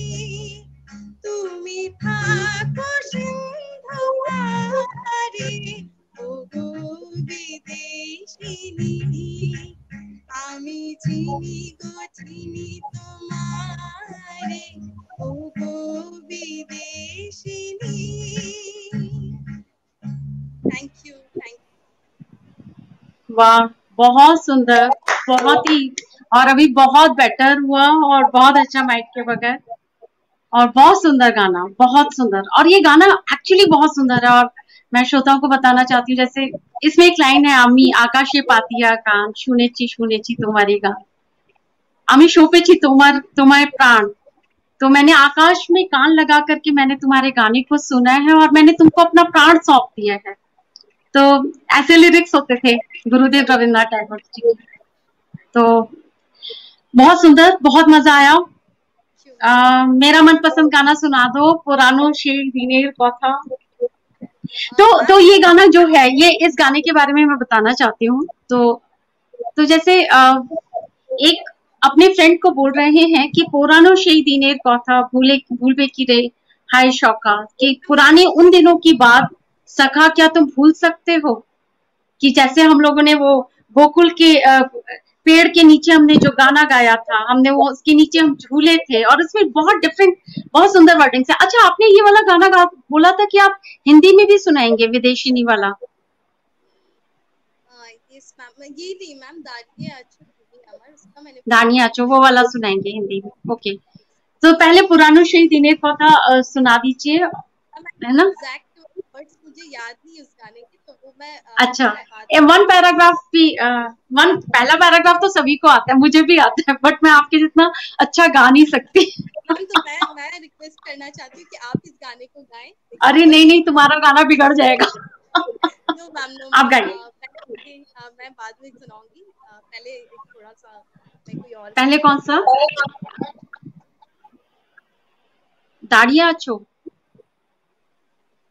Speaker 4: তুমি থাকো সিন্ধু পারে, ও গো বিদেশিনী। আমি চিনি গো চিনি তোমারে, ও গো বিদেশিনী। Thank you.
Speaker 1: वाह, बहुत सुंदर, बहुत ही, और अभी बहुत बेटर हुआ, और बहुत अच्छा माइक के बगैर, और बहुत सुंदर गाना, बहुत सुंदर। और ये गाना एक्चुअली बहुत सुंदर है, और मैं श्रोताओं को बताना चाहती हूँ, जैसे इसमें एक लाइन है, आमी आकाशे पातिया कान শুনেছি तुम्हारी गान, आमी शोपेছি तुम्हारे प्राण। तो मैंने आकाश में कान लगा करके मैंने तुम्हारे गाने को सुना है, और मैंने तुमको अपना प्राण सौंप दिया है। तो ऐसे लिरिक्स होते थे गुरुदेव रविन्द्रनाथ टैगोर जी के। तो बहुत सुंदर, बहुत मजा आया। मेरा मनपसंद गाना सुना दो, पुरानो शेर दिनेर कथा। तो ये गाना जो है, ये इस गाने के बारे में मैं बताना चाहती हूँ। तो जैसे एक अपने फ्रेंड को बोल रहे हैं कि पुरानो সেই দিনের কথা भूलबे की रे हाय शौका, कि पुराने उन दिनों की बात सखा क्या तुम भूल सकते हो। कि जैसे हम लोगों ने वो गोकुल के पेड़ के नीचे हमने जो गाना गाया था, हमने वो उसके नीचे हम झूले थे और उसमें बहुत डिफरेंट, बहुत सुंदर वर्डिंग है। अच्छा, आपने ये वाला गाना बोला था कि आप हिंदी में भी सुनाएंगे, विदेशिनी वाला।
Speaker 4: यस मैम, ये थी मैम दानिये आछो আমার, उसका मैंने
Speaker 1: दानिये आछो वो वाला सुनाएंगे हिंदी में। ओके, तो पहले पुरानो সেই দিনের কথা सुना दीजिए, है ना।
Speaker 4: एग्जैक्ट वर्ड्स मुझे याद नहीं उस गाने के, तो वो मैं
Speaker 1: अच्छा, वन पैराग्राफ भी, वन पहला पैराग्राफ तो सभी को आता है, मुझे भी आता है, बट मैं आपके जितना अच्छा गा नहीं सकती।
Speaker 4: मैम तो मैं रिक्वेस्ट करना चाहती हूँ कि आप इस गाने को गाएं।
Speaker 1: अरे नहीं नहीं, तुम्हारा गाना बिगड़ जाएगा।
Speaker 4: नो मैम, नो
Speaker 1: आप गाइए।
Speaker 4: मैं बाद में सुनाऊंगी, पहले एक थोड़ा सा मैं कोई और।
Speaker 1: पहले कौन सा? दाढ़िया आछो।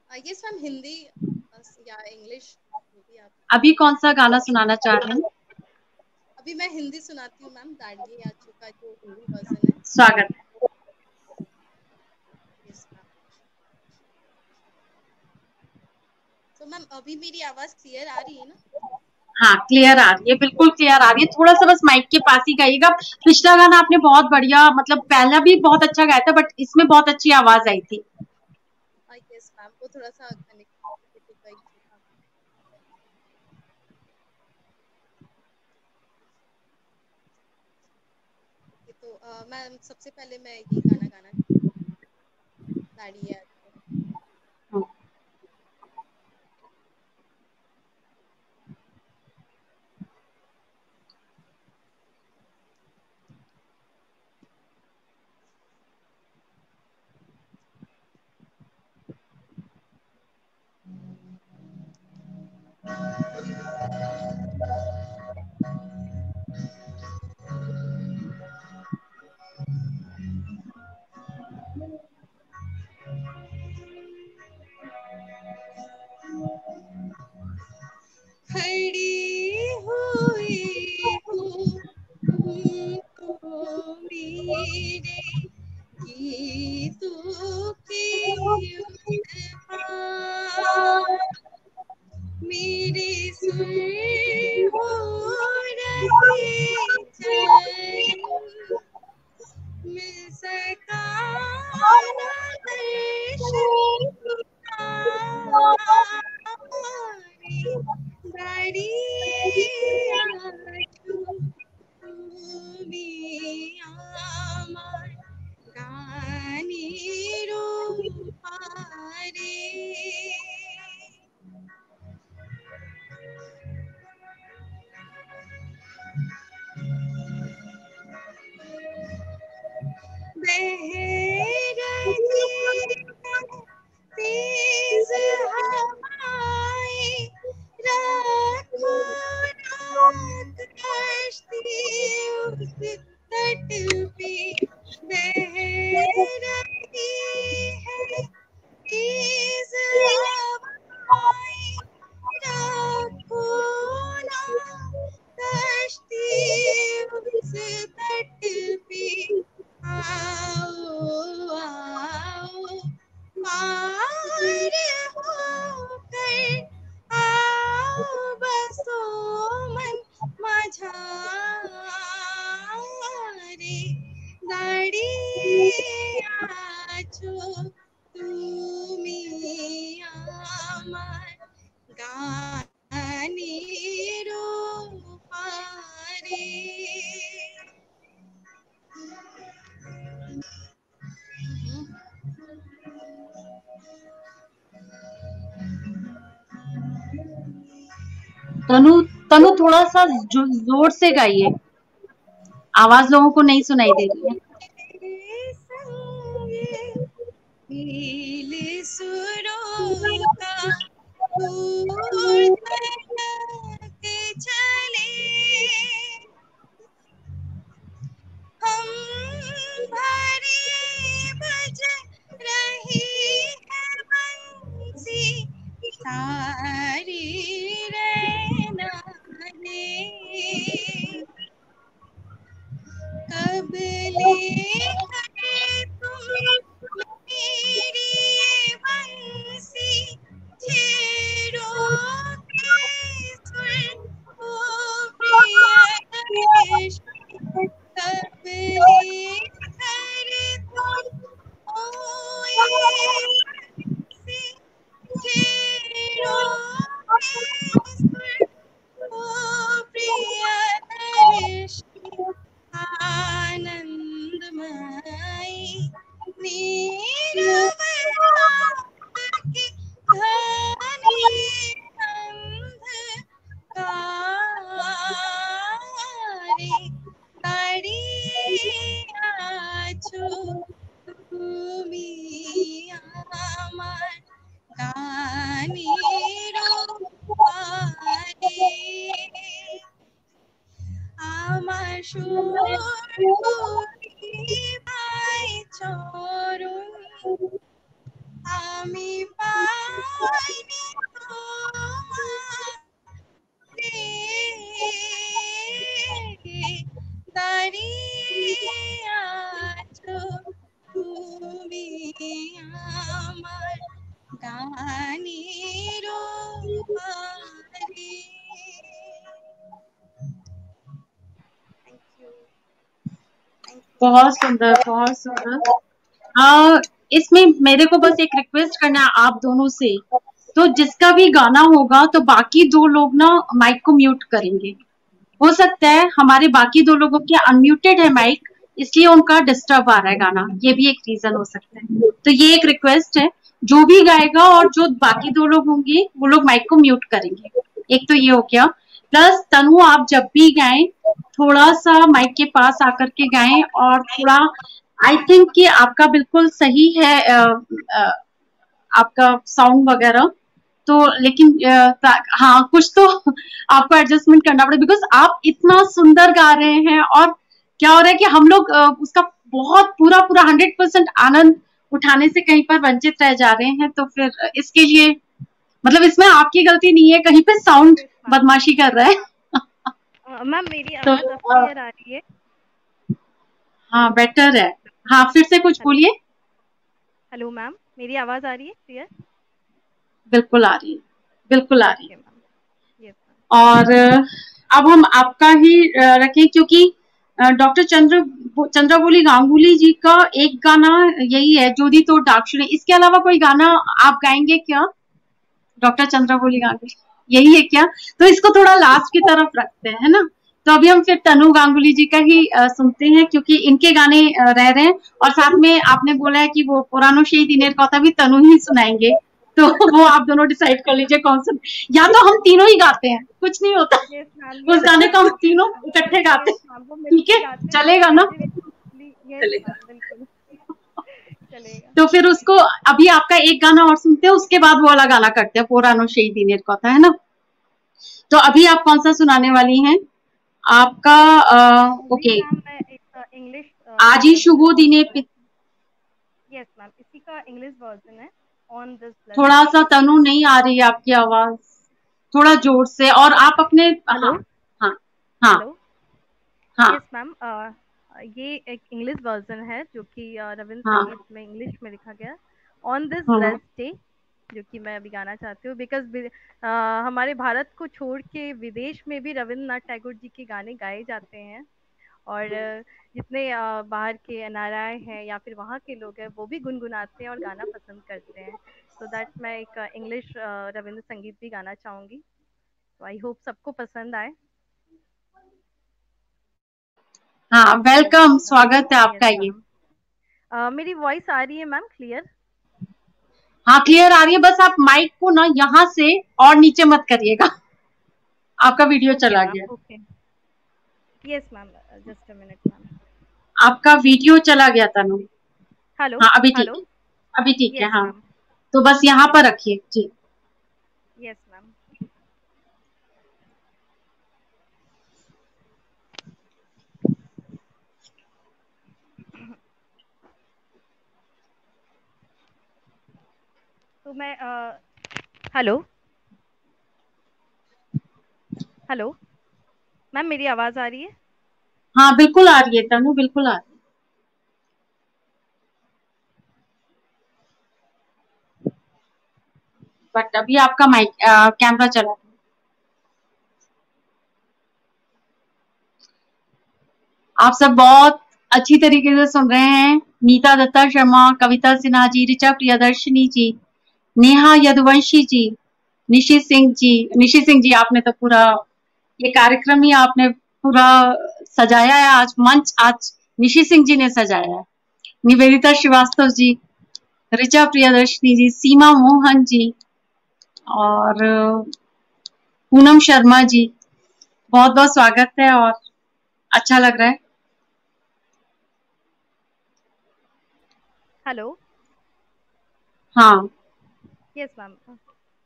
Speaker 4: यस मैम, हिंदी या इंग्लिश भी आप।
Speaker 1: अभी कौन सा गाना सुनाना चाह रहे हैं?
Speaker 4: अभी मैं हिंदी सुनाती हूँ मैम, दाढ़िये आछो का जो हिंदी वर्जन है।
Speaker 1: स्वागत है।
Speaker 4: Yes ma'am. तो मैम अभी मेरी आवाज क्लियर आ रही है ना?
Speaker 1: हाँ, क्लियर आ रही है, बिल्कुल क्लियर आ रही है। थोड़ा सा बस माइक के पास ही गाइएगा। पिछला गाना आपने बहुत बढ़िया, मतलब पहला भी बहुत अच्छा गाया था, बट इसमें बहुत अच्छी आवाज आई थी।
Speaker 4: यस मैम, वो थोड़ा सा कनेक्टिविटी का इशू था। तो मैम सबसे पहले मैं ये गाना गाना दाढ़िये आछो। खड़ी हुई हूँ तुमको मेरे गीतों की उस पार, मेरे सुर हो रहे चैन, मिल सका ना दर्शन तुम्हारी, दाढ़िये आछो তুমি আমার গানের পারে। बह रही तेज हवाएं, रखो रात कश्ती उस तट पे, बह रही है तेज हवाएं, रखो ना कश्ती उस तट पे, आओ आओ पार होकर आओ बसो मन माझारे, दाढ़िये आछो তুমি আমার গানের পারে।
Speaker 1: तनु तनु थोड़ा सा जोर से गाइए, आवाज लोगों को नहीं सुनाई दे रही है।
Speaker 4: नीले सुरों का दूर तक चले, हम भरी बज रही है बंसी, सारी रहना दे, मशहूर पूरी भाई चोरुन आमी पाइने दारिया তুমি আমার গানের বাড়ি।
Speaker 1: बहुत सुंदर, बहुत सुंदर। इसमें मेरे को बस एक रिक्वेस्ट करना है आप दोनों से, तो जिसका भी गाना होगा तो बाकी दो लोग ना माइक को म्यूट करेंगे। हो सकता है हमारे बाकी दो लोगों के अनम्यूटेड है माइक, इसलिए उनका डिस्टर्ब आ रहा है गाना, ये भी एक रीजन हो सकता है। तो ये एक रिक्वेस्ट है, जो भी गाएगा और जो बाकी दो लोग होंगे वो लोग माइक को म्यूट करेंगे। एक तो ये हो गया। प्लस तनु, आप जब भी गाएं थोड़ा सा माइक के पास आकर के गाएं, और थोड़ा आई थिंक कि आपका बिल्कुल सही है आपका साउंड वगैरह, तो लेकिन हाँ कुछ तो आपको एडजस्टमेंट करना पड़ेगा, बिकॉज आप इतना सुंदर गा रहे हैं। और क्या हो रहा है कि हम लोग उसका बहुत पूरा 100% आनंद उठाने से कहीं पर वंचित रह जा रहे हैं। तो फिर इसके लिए मतलब इसमें आपकी गलती नहीं है, कहीं पे साउंड बदमाशी कर रहा है।
Speaker 3: मैम मेरी आवाज अब क्लियर आ रही है?
Speaker 1: हाँ बेटर है। हाँ फिर से कुछ बोलिए।
Speaker 3: हेलो मैम, मेरी आवाज आ रही है क्लियर?
Speaker 1: बिल्कुल आ रही है, बिल्कुल आ रही है।
Speaker 3: यस।
Speaker 1: और अब हम आपका ही रखें, क्योंकि डॉक्टर चंद्रबोली गांगुली जी का एक गाना यही है, जोदी तो डाक्षुरी। इसके अलावा कोई गाना आप गाएंगे क्या डॉक्टर चंद्रबोली गांगुली? यही है क्या? तो इसको थोड़ा लास्ट की तरफ रखते हैं, है ना। तो अभी हम फिर तनु गांगुली जी का ही सुनते हैं, क्योंकि इनके गाने रह रहे हैं। और साथ में आपने बोला है कि वो पुरानो शहीद दिनेर कथा भी तनु ही सुनाएंगे, तो वो आप दोनों डिसाइड कर लीजिए कौन सा। या तो हम तीनों ही गाते हैं, कुछ नहीं होता, उस गाने को हम तीनों इकट्ठे गाते हैं, ठीक है, चलेगा ना? तो फिर उसको अभी आपका एक गाना और सुनते हैं, उसके बाद वो वाला गाना करते हैं, पुरानो शहीद दिनेर कथा, है ना। तो अभी आप कौन सा सुनाने वाली हैं? आपका ओके,
Speaker 3: इंग्लिश
Speaker 1: आजी शुभो दिने।
Speaker 3: यस मैम, इसी का इंग्लिश वर्जन है, ऑन दिस।
Speaker 1: थोड़ा सा तनु नहीं आ रही है आपकी आवाज, थोड़ा जोर से। और आप अपने
Speaker 3: हेलो,
Speaker 1: हाँ हाँ हाँ
Speaker 3: यस मैम, ये एक इंग्लिश वर्जन है जो कि रविंद्र
Speaker 1: हाँ
Speaker 3: संगीत में इंग्लिश में लिखा गया, ऑन दिस ब्लेस्ड डे, जो कि मैं अभी गाना चाहती हूँ। बिकॉज हमारे भारत को छोड़ के विदेश में भी रविंद्रनाथ टैगोर जी के गाने गाए जाते हैं, और जितने बाहर के एनआरआई हैं या फिर वहाँ के लोग हैं वो भी गुनगुनाते हैं और गाना पसंद करते हैं। तो दैट मैं एक इंग्लिश रविंद्र संगीत भी गाना चाहूँगी, तो आई होप सबको पसंद आए।
Speaker 1: हाँ वेलकम, स्वागत है आपका। ये
Speaker 3: मेरी वॉइस आ रही है मैम क्लियर?
Speaker 1: हाँ क्लियर आ रही है, बस आप माइक को ना यहाँ से और नीचे मत करिएगा, आपका वीडियो चला गया।
Speaker 3: Okay, yes ma'am, just a minute ma'am,
Speaker 1: आपका वीडियो चला गया तनु।
Speaker 3: हेलो,
Speaker 1: हाँ अभी ठीक है, अभी ठीक है। हाँ
Speaker 3: मैम,
Speaker 1: तो बस यहाँ पर रखिए जी।
Speaker 3: Yes ma'am. तो मैं हेलो हेलो मैम, मेरी आवाज आ रही है?
Speaker 1: हाँ बिल्कुल आ रही है तनु, बिल्कुल आ रही है। बट अभी आपका माइक कैमरा चला। आप सब बहुत अच्छी तरीके से सुन रहे हैं। नीता दत्ता शर्मा, कविता सिन्हा जी, ऋचा प्रियदर्शनी जी, नेहा यदुवंशी जी, निशी सिंह जी, आपने तो पूरा ये कार्यक्रम ही आपने पूरा सजाया है। आज मंच आज निशी सिंह जी ने सजाया है। निवेदिता श्रीवास्तव जी, ऋचा प्रियदर्शनी जी, सीमा मोहन जी और पूनम शर्मा जी, बहुत बहुत स्वागत है और अच्छा लग रहा है।
Speaker 3: हेलो,
Speaker 1: हाँ
Speaker 3: यस मैम,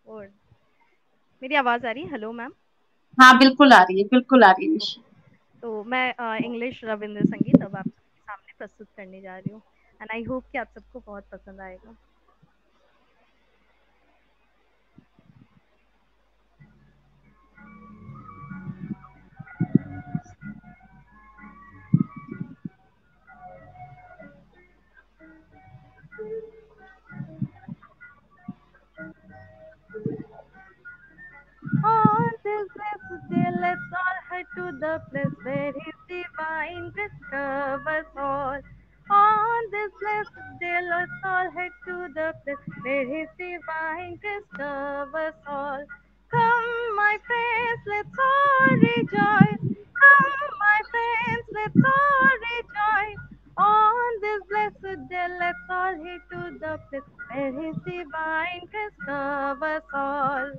Speaker 3: और मेरी आवाज आ रही है? Hello ma'am.
Speaker 1: हाँ बिल्कुल आ रही है, बिल्कुल आ रही है।
Speaker 3: तो मैं इंग्लिश रविंद्र संगीत अब आप सबके सामने प्रस्तुत करने जा रही हूँ, एंड आई होप कि आप सबको बहुत पसंद आएगा। On this blessed day, let's all head to the place where His divine grace covers all. On this blessed day, let's all head to the place where His divine grace covers all. Come, my friends, let's all rejoice. Come, my friends, let's all rejoice. On this blessed day, let's all head to the place where His divine grace covers all.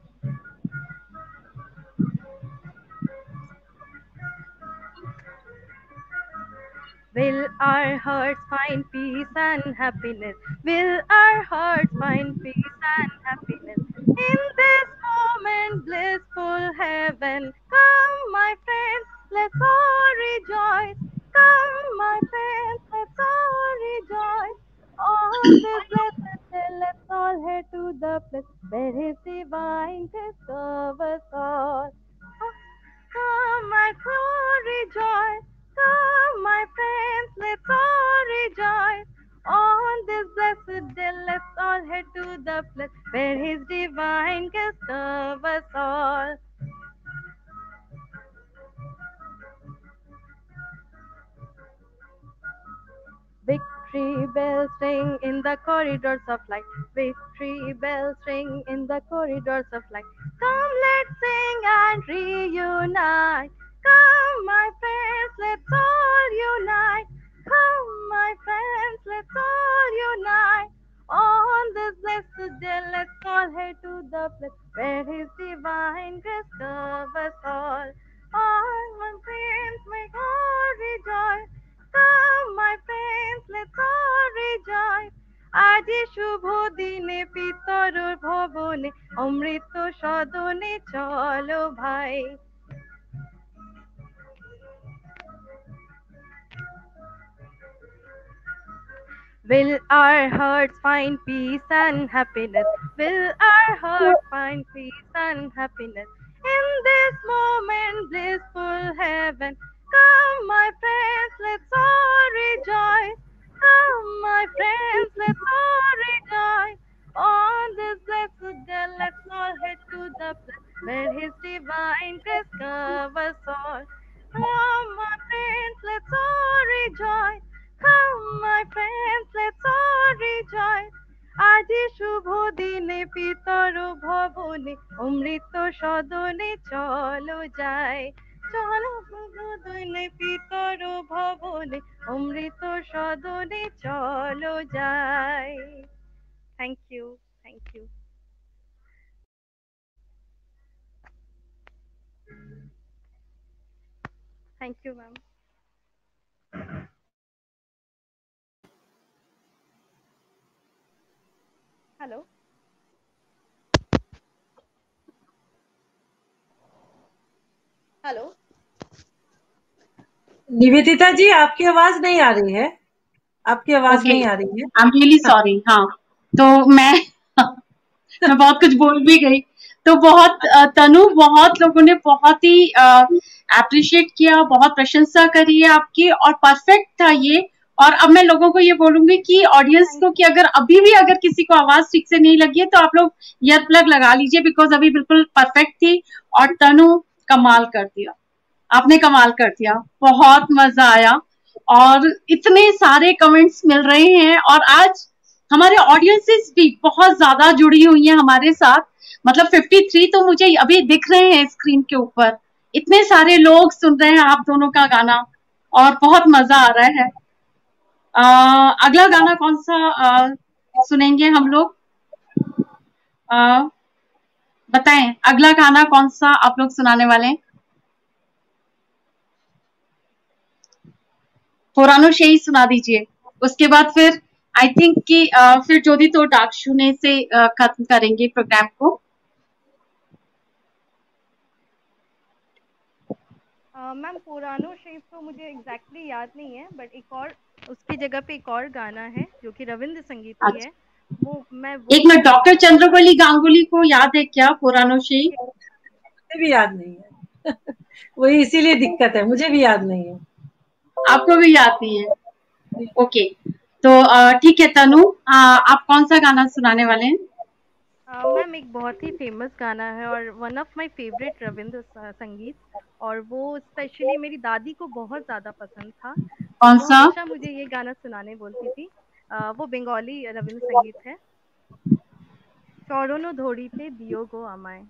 Speaker 3: Will our hearts find peace and happiness? Will our hearts find peace and happiness? In this moment, blissful heaven, come, my friends, let's all rejoice. Come, my friends, let's all rejoice. On this blessed day, let's all head to the place where His divine grace covers all. Come, my soul, rejoice. Come, my friends, let's all rejoice. On this blessed day, let's all head to the place where His divine grace covers all. Victory bells ring in the corridors of light. Victory bells ring in the corridors of light. Come, let's sing and reunite. Come, my friends, let's all unite. Come, my friends, let's all unite. On this blessed day, let's all head to the place where His divine grace covers all. All my friends, may all rejoice. Come, my friends, let's all rejoice. আজি শুভ দিনে পিতর ভবনে অমৃত সদনে চলো ভাই। Will our hearts find peace and happiness? Will our hearts find peace and happiness? In this moment, blissful heaven, come, my friends, let's all rejoice. Come, my friends, let's all rejoice. On this blessed day, let's all head to the place where His divine grace covers all. Come, my friends, let's all rejoice. Come, my friends, let's all rejoice. আজি শুভ দিনে পিতর ভবনে অমৃত সদনে চলো যাই। চলো শুভ দিনে পিতর ভবনে অমৃত সদনে চলো যাই। Thank you, thank you, thank you ma'am. Hello,
Speaker 4: hello,
Speaker 2: Nivedita ji, आपकी आवाज नहीं आ रही है। आपकी आवाज
Speaker 1: Okay.
Speaker 2: नहीं आ रही है।
Speaker 1: I'm really sorry. हाँ, तो मैं बहुत कुछ बोल भी गई। तो बहुत तनु, बहुत लोगों ने बहुत ही अप्रिशिएट किया, बहुत प्रशंसा करी है आपकी, और परफेक्ट था ये। और अब मैं लोगों को ये बोलूंगी कि ऑडियंस को कि अगर अभी भी अगर किसी को आवाज ठीक से नहीं लगी है तो आप लोग ईयर प्लग लगा लीजिए, बिकॉज अभी बिल्कुल परफेक्ट थी। और तनु, कमाल कर दिया, आपने कमाल कर दिया, बहुत मजा आया। और इतने सारे कमेंट्स मिल रहे हैं, और आज हमारे ऑडियंसेस भी बहुत ज्यादा जुड़ी हुई हैं हमारे साथ। मतलब 53 तो मुझे अभी दिख रहे हैं स्क्रीन के ऊपर। इतने सारे लोग सुन रहे हैं आप दोनों का गाना, और बहुत मजा आ रहा है। अगला गाना कौन सा सुनेंगे हम लोग? बताएं, अगला गाना कौन सा आप लोग सुनाने वाले हैं? पुरानो से ही सुना दीजिए, उसके बाद फिर आई थिंक कि फिर जोदी तो डाक शूने से खत्म करेंगे प्रोग्राम को।
Speaker 3: मैम पुरानो शेफ तो मुझे एग्जैक्टली याद नहीं है, बट एक और उसकी जगह पे एक और गाना है जो कि रविंद्र संगीत की
Speaker 1: अच्छा,
Speaker 3: है, वो
Speaker 1: एक मिनट,
Speaker 3: गाना
Speaker 1: डॉक्टर चंद्रवली गांगुली को याद है क्या पुरानो शेख?
Speaker 2: मुझे भी याद नहीं है। वही इसीलिए दिक्कत है, मुझे भी याद नहीं है।
Speaker 1: आपको भी याद नहीं है? ओके, तो ठीक है तनु, आप कौन सा गाना सुनाने वाले हैं?
Speaker 3: मैम एक बहुत ही फेमस गाना है और one of my favourite Ravindra संगीत, और वो स्पेशली मेरी दादी को बहुत ज़्यादा पसंद था, तो
Speaker 1: कौन
Speaker 3: वो
Speaker 1: सा?
Speaker 3: हमेशा मुझे ये गाना सुनाने बोलती थी। वो बंगाली रविंद्र संगीत है, चौरोनो धोड़ीते दियो गो अमाय।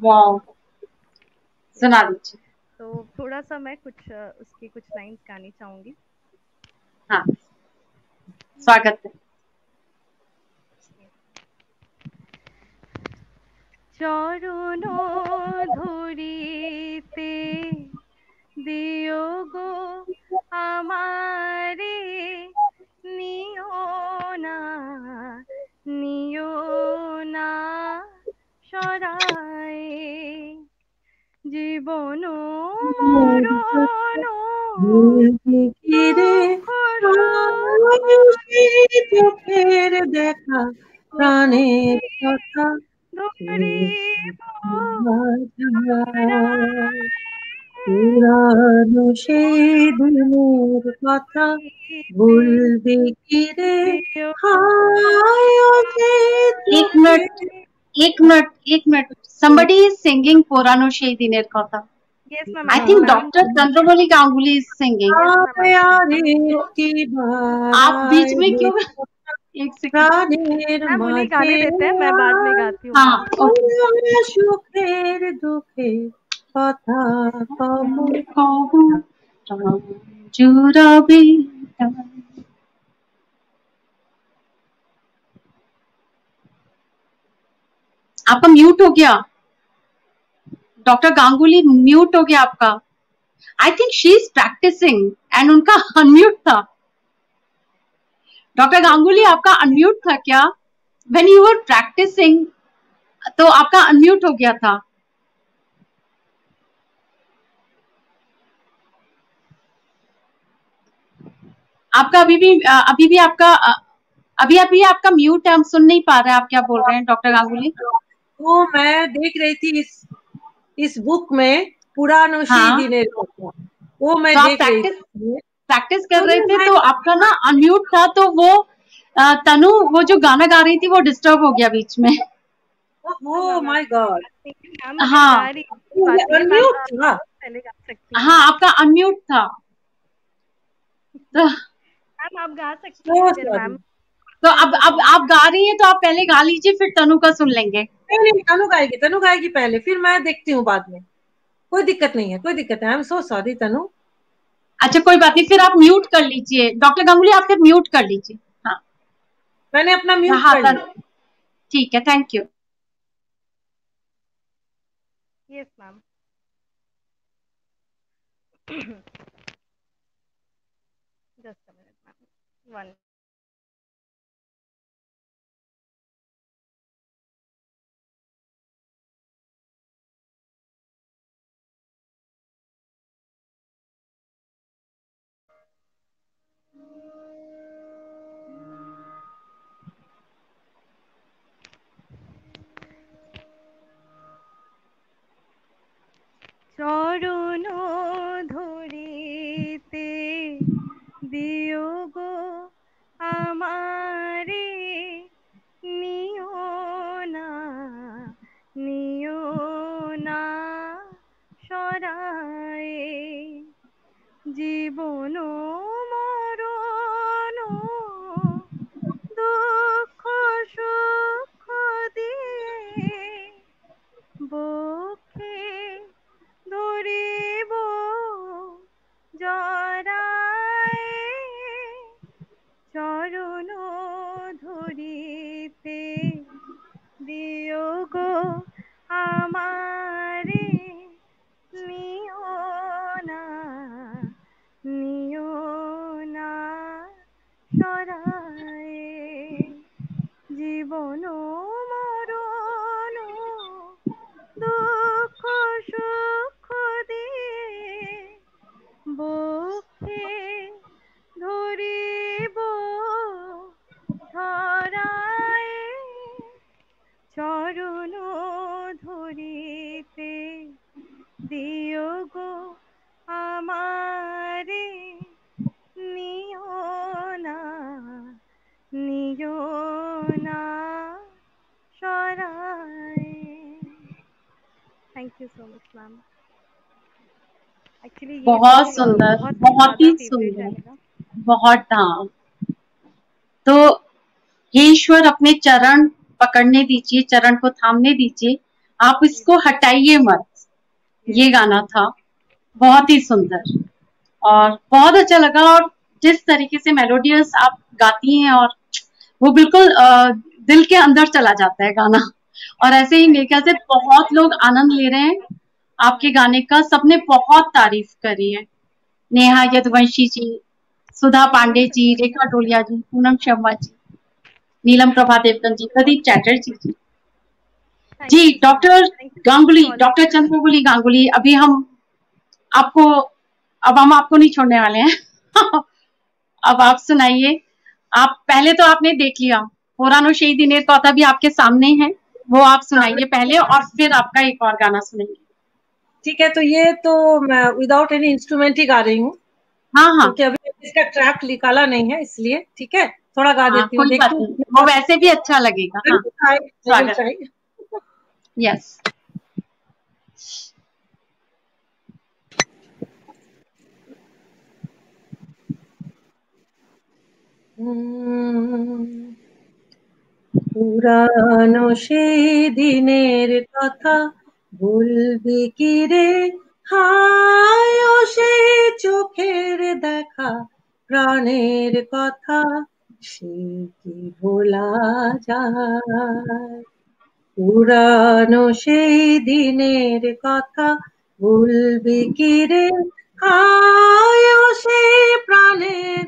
Speaker 1: वाओ, सुना दीजिए।
Speaker 3: तो थोड़ा सा मैं कुछ उसकी कुछ लाइंस गानी चाहूँगी।
Speaker 1: हाँ, स्वागत है।
Speaker 3: চরণো ধরিতে দিও গো আমারে, নিও না নিও না সরায়ে, জীবন মরণ
Speaker 2: রে
Speaker 3: দুঃখ সুখ
Speaker 2: চোখের দেখা প্রাণের কথা
Speaker 3: ধরিব
Speaker 2: পুরানো সেই দিনের কথা ভুলবি কি রে, হায় ও যে
Speaker 1: एक मिनट, एक मिनट, एक मिनट, somebody is singing पुरानो সেই দিনের কথা।
Speaker 3: Yes, ma'am.
Speaker 1: I
Speaker 3: I'm
Speaker 1: think
Speaker 3: I'm
Speaker 1: Dr. Chandrabali Ganguly is singing।
Speaker 3: Yes, ma'am.
Speaker 2: কি
Speaker 1: आप बीच में
Speaker 2: বাড়াইলে
Speaker 1: क्यों? एक सेकंड।
Speaker 2: প্রাণের
Speaker 3: मैम उन्हें
Speaker 2: মাঝে
Speaker 3: गाने देते हैं, मैं बाद में गाती हूँ
Speaker 1: हाँ,
Speaker 3: मैम।
Speaker 1: ओके।
Speaker 2: সুখের দুঃখে কথা কব
Speaker 1: জুড়াবে। आपका म्यूट हो गया डॉक्टर गांगुली, म्यूट हो गया आपका। I think she is practising and उनका अनम्यूट था। डॉक्टर गांगुली आपका अनम्यूट था क्या? व्हेन यू वर प्रैक्टिसिंग तो आपका अनम्यूट हो गया था। आपका अभी भी आपका म्यूट है, हम सुन नहीं पा रहे हैं आप क्या बोल रहे हैं डॉक्टर गांगुली।
Speaker 2: वो मैं देख रही थी इस बुक में पुरानो
Speaker 1: हाँ,
Speaker 2: दिनेर কথা, वो मैं
Speaker 1: तो आप
Speaker 2: देख रही थी।
Speaker 1: प्रैक्टिस कर रहे थे तो आपका ना अनम्यूट था, तो वो तनु वो जो गाना गा रही थी वो डिस्टर्ब हो गया बीच में।
Speaker 2: ओह माय गॉड,
Speaker 3: मैम अगर
Speaker 1: हाँ,
Speaker 3: गा रही है बात नहीं है मैम,
Speaker 2: अनम्यूट
Speaker 3: आप
Speaker 2: था।
Speaker 3: पहले गा सकती हैं।
Speaker 1: हाँ, आपका अनम्यूट था। तो
Speaker 3: मैम आप गा सकती हैं
Speaker 2: सो
Speaker 3: अगर
Speaker 2: सॉरी।
Speaker 3: मैम
Speaker 1: तो
Speaker 3: है
Speaker 1: अब
Speaker 3: तो
Speaker 1: अब आप गा रही हैं तो आप पहले गा लीजिए, फिर तनु का सुन लेंगे।
Speaker 2: नहीं नहीं, तनु गाएगी पहले, फिर मैं देखती हूँ बाद में। कोई दिक्कत नहीं है, कोई दिक्कत है। आई एम सो सॉरी तनु।
Speaker 1: अच्छा कोई बात नहीं, फिर आप म्यूट कर लीजिए डॉक्टर गांगुली, आप फिर म्यूट कर लीजिए। हाँ,
Speaker 2: मैंने अपना म्यूट
Speaker 1: हाँ
Speaker 2: कर लिया।
Speaker 1: ठीक है, thank you.
Speaker 3: Yes ma'am. Just a minute ma'am, one. চরণ ধরিতে দিও গো আমারে, নিও না নিও না সরায়ে, জীবন মরণ দুঃখ সুখ দিয়ে বক্ষে ধরিব জড়ায়ে, চরণ ধরিতে দিও গো আমারে, নিও না নিও না সরায়ে, জীবন মরণ দুঃখ সুখ দিয়ে বক্ষে ধরিব ধরায় চরণ ধরিতে দিও গো আমারে নিও না সরায়। Thank you so much ma'am. Actually ये
Speaker 1: बहुत सुंदर, बहुत ही सुंदर, बहुत। हाँ, तो हे ईश्वर अपने चरण पकड़ने दीजिए, चरण को थामने दीजिए, आप इसको हटाइए मत। ये गाना था, बहुत ही सुंदर और बहुत अच्छा लगा। और जिस तरीके से मेलोडियस आप गाती हैं और वो बिल्कुल दिल के अंदर चला जाता है गाना। और ऐसे ही मेरे ख्याल से बहुत लोग आनंद ले रहे हैं आपके गाने का, सबने बहुत तारीफ करी है। नेहा यदुवंशी जी, सुधा पांडे जी, रेखा टोलिया जी, पूनम शर्मा जी, नीलम प्रभा देवगन जी, प्रदीप चैटर्जी जी, जी डॉक्टर गांगुली, डॉक्टर चंद्रमौली गांगुली, अभी हम आपको नहीं छोड़ने वाले हैं। अब आप सुनाइए। आप पहले तो आपने देख लिया, पुरानो शहीद दिनेर कथा भी आपके सामने है, वो आप सुनाइए पहले और फिर आपका एक और गाना सुनेंगे।
Speaker 2: ठीक है, तो ये तो मैं विदाउट एनी इंस्ट्रूमेंट ही गा रही हूँ।
Speaker 1: हाँ हाँ,
Speaker 2: क्योंकि अभी इसका ट्रैक निकाला नहीं है, इसलिए ठीक है, थोड़ा गा देती हूँ।
Speaker 1: वो वैसे भी अच्छा लगेगा। हाँ, स्वागत। यस।
Speaker 2: পুরানো সেই দিনের কথা বলবি কি রে, হায় ও সে চোখের দেখা প্রাণের কথা, সে কি ভোলা যায়। পুরানো সেই দিনের কথা বলবি কি রে, হায় ও সে প্রাণের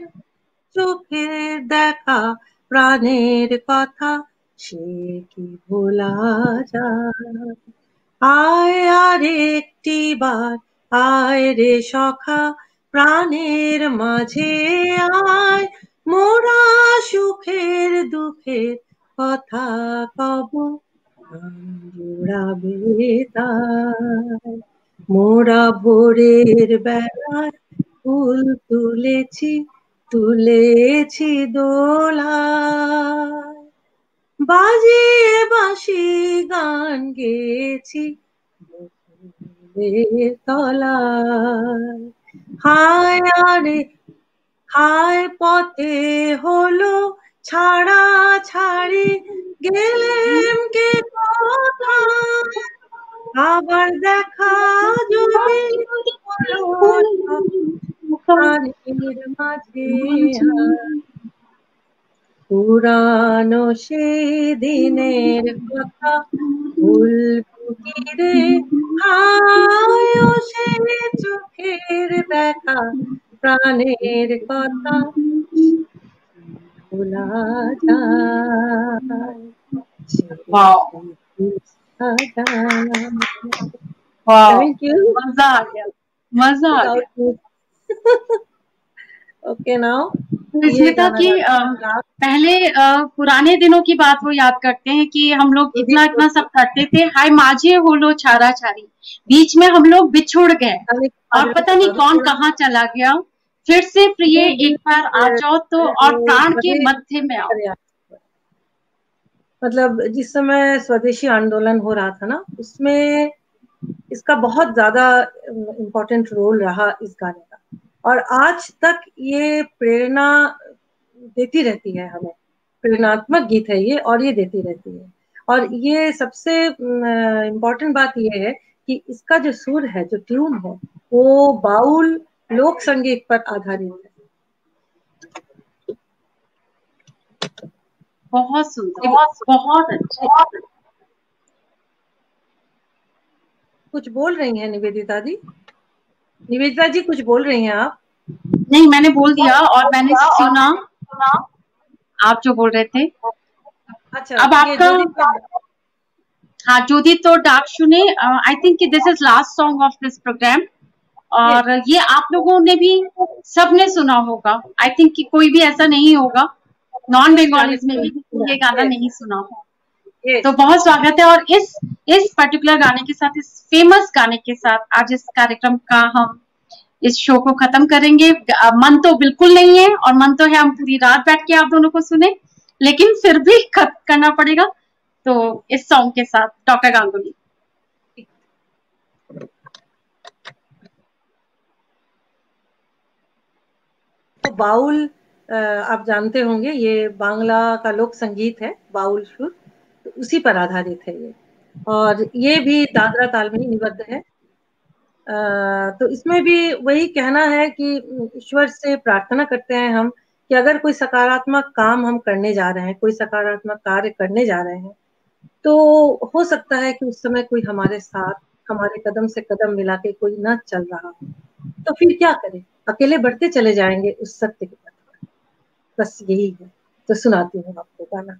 Speaker 2: চোখের দেখা প্রাণের কথা, সে কি ভোলা যায়। আয় আর একটি বার আয় রে সখা, প্রাণের মাঝে আয়, মোরা সুখের দুঃখের কথা কব, জোড়াবে তাই। মোরা ভোরের বেলায় ফুল তুলেছি দোলায়, বাজিয়ে বাঁশি গান গেয়েছি বকুলের তলায়। হায় আরে হায় পথে হলো ছাড়া ছাড়ি, গেলেম কে কোথায়, আবার দেখা যদি হলো প্রাণের মাঝে। পুরানো সেই দিনের কথা বলবো কি রে, হায় ও সে চোখের দেখা প্রাণের কথা, ভোলা যায়। Thank you.
Speaker 1: मजा आ गया, मजा आ गया।
Speaker 2: ओके नाउ
Speaker 1: इसमें था कि पहले पुराने दिनों की बात वो याद करते हैं कि हम लोग इतना सब करते थे, हाय माझे होलो छारा छारी, बीच में हम लोग बिछुड़ गए और पता नहीं कौन कहाँ चला गया, फिर से प्रिय एक बार आ जाओ तो और प्राण के मध्य में आओ।
Speaker 2: मतलब जिस समय स्वदेशी आंदोलन हो रहा था ना, उसमें इसका बहुत ज्यादा इम्पोर्टेंट रोल रहा इस गाने का, और आज तक ये प्रेरणा देती रहती है हमें। प्रेरणात्मक गीत है ये, और ये देती रहती है। और ये सबसे इम्पोर्टेंट बात ये है कि इसका जो सुर है, जो ट्यून है, वो बाउल लोक संगीत पर आधारित है।
Speaker 1: बहुत सुंदर, बहुत अच्छा।
Speaker 2: कुछ बोल रही हैं निवेदिता जी? निवेदिता जी कुछ बोल रही हैं आप?
Speaker 1: नहीं, मैंने बोल दिया और मैंने सुना आप जो बोल रहे थे।
Speaker 2: अच्छा,
Speaker 1: अब आपका हाँ, ज्योति तो डाक सुने। I think this is last song of this programme. और ये आप लोगों ने भी सबने सुना होगा। आई थिंक कि कोई भी ऐसा नहीं होगा नॉन बंगालीज में भी ये गाना नहीं सुना हो। तो बहुत स्वागत है। और इस पर्टिकुलर गाने के साथ, इस फेमस गाने के साथ आज इस कार्यक्रम का हम इस शो को खत्म करेंगे। मन तो बिल्कुल नहीं है, और मन तो है हम पूरी रात बैठ के आप दोनों को सुने, लेकिन फिर भी खत्म करना पड़ेगा। तो इस सॉन्ग के साथ डॉक्टर गांगुली।
Speaker 2: तो बाउल आप जानते होंगे, ये बांग्ला का लोक संगीत है, बाउल सुर, तो उसी पर आधारित है ये। और ये भी दादरा ताल में निबद्ध है। तो इसमें भी वही कहना है कि ईश्वर से प्रार्थना करते हैं हम कि अगर कोई सकारात्मक काम हम करने जा रहे हैं, कोई सकारात्मक कार्य करने जा रहे हैं, तो हो सकता है कि उस समय कोई हमारे साथ, हमारे कदम से कदम मिला के कोई ना चल रहा हो, तो फिर क्या करें, अकेले बढ़ते चले जाएंगे उस सत्य के पथ। बस यही है। तो सुनाती हूँ आपको गाना।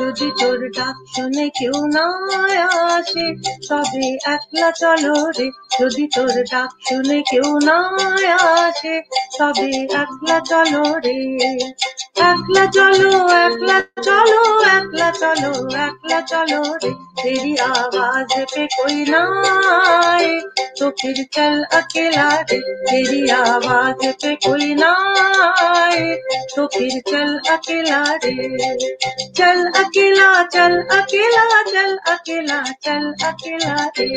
Speaker 2: যদি তোর ডাক শুনে কেউ না আসে তবে একলা চলো রে, যদি তোর ডাক শুনে কেউ না আসে তবে একলা চলো রে, একলা চলো একলা चलो একলা चलो একলা चलो रे, तेरी आवाज पे कोई ना आए तो फिर चल अकेला रे, तेरी आवाज पे कोई ना आए तो फिर चल अकेला रे, चल अकेला चल अकेला चल अकेला चल अकेला रे।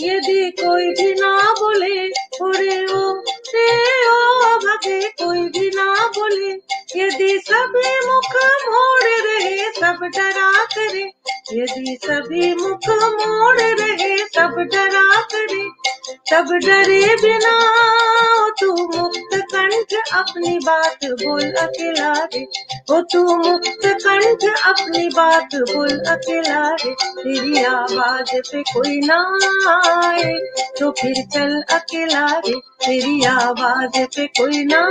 Speaker 2: यदि कोई भी ना बोले ओरे ओ रे ओ भगे, कोई भी ना बोले, यदि सभी मुख मोड़ रहे सब डरा करे, यदि सभी मुख मोड़ रहे सब डरा करे, तब डरे बिना तू मुक्त कंठ अपनी बात बोल अकेला रे, ओ तू मुक्त कंठ अपनी बात बोल अकेला रे, तेरी आवाज पे कोई ना आए तो फिर चल अकेला रे, तेरी आवाज पे कोई ना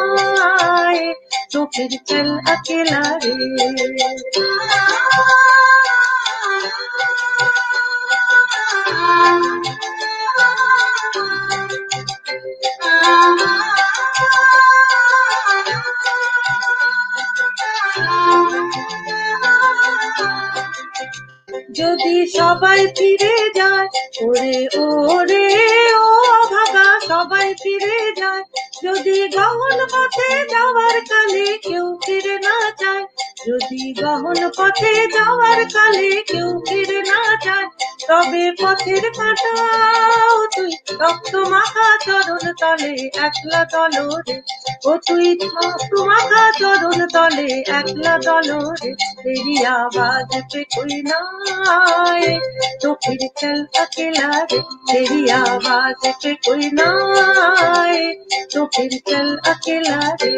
Speaker 2: आए तो फिर चल अकेला रे। যদি সবাই ফিরে যায় ওরে ওরে ও ভাগা, সবাই ফিরে যায়, যদি গহন পথে যাওয়ার কালে কেউ ফিরে না যায়, যদি গহন পথে যাওয়ার কালে কেউ ফিরে না যায়, তবে পথের কাঁটাও তুই রক্ত মাখা চরণ তলে একলা চলো রে, ও তুই রক্ত মাখা চরণ তলে একলা চলো রে, तेरी आवाज पे कोई ना आए तो फिर चल अकेला रे, तेरी आवाज पे कोई ना आए तो फिर चल अकेला रे।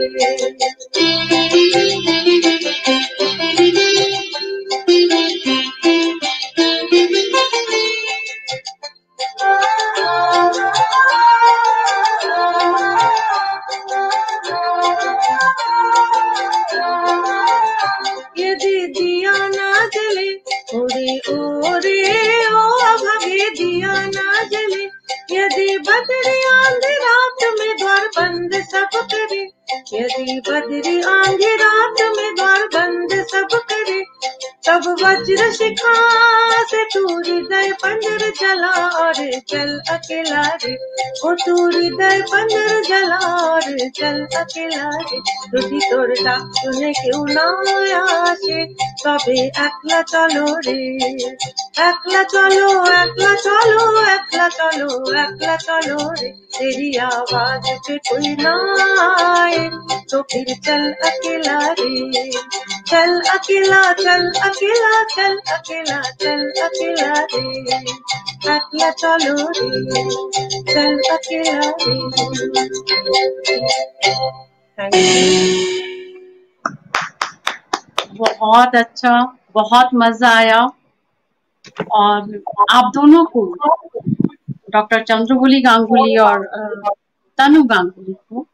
Speaker 2: यदि दिया ना जले ओरे ओरे ओ भगे, दिया ना जले, यदि बदरी आंधी रात में द्वार बंद सब करे, यदि बदरी आंधी रात में द्वार बंद सब करे, तब वज्र शिखा से तू हृदय पंजर जला और चल अकेला रे, ओ तू हृदय पंजर जला और चल अकेला रे। যদি তোর ডাক শুনে কেউ না আসে তবে একলা চলো রে, একলা চলো একলা चलो একলা चलो একলা चलो रे। तेरी आवाज पे कोई ना आए तो फिर चल अकेला रे, चल अकेला चल अकेला चल अकेला चल अकेला रे, अकेला चलो रे, चल अकेला रे।
Speaker 1: बहुत अच्छा, बहुत मजा आया। और आप दोनों को, डॉक्टर चंद्रबोली गांगुली और तनु गांगुली को,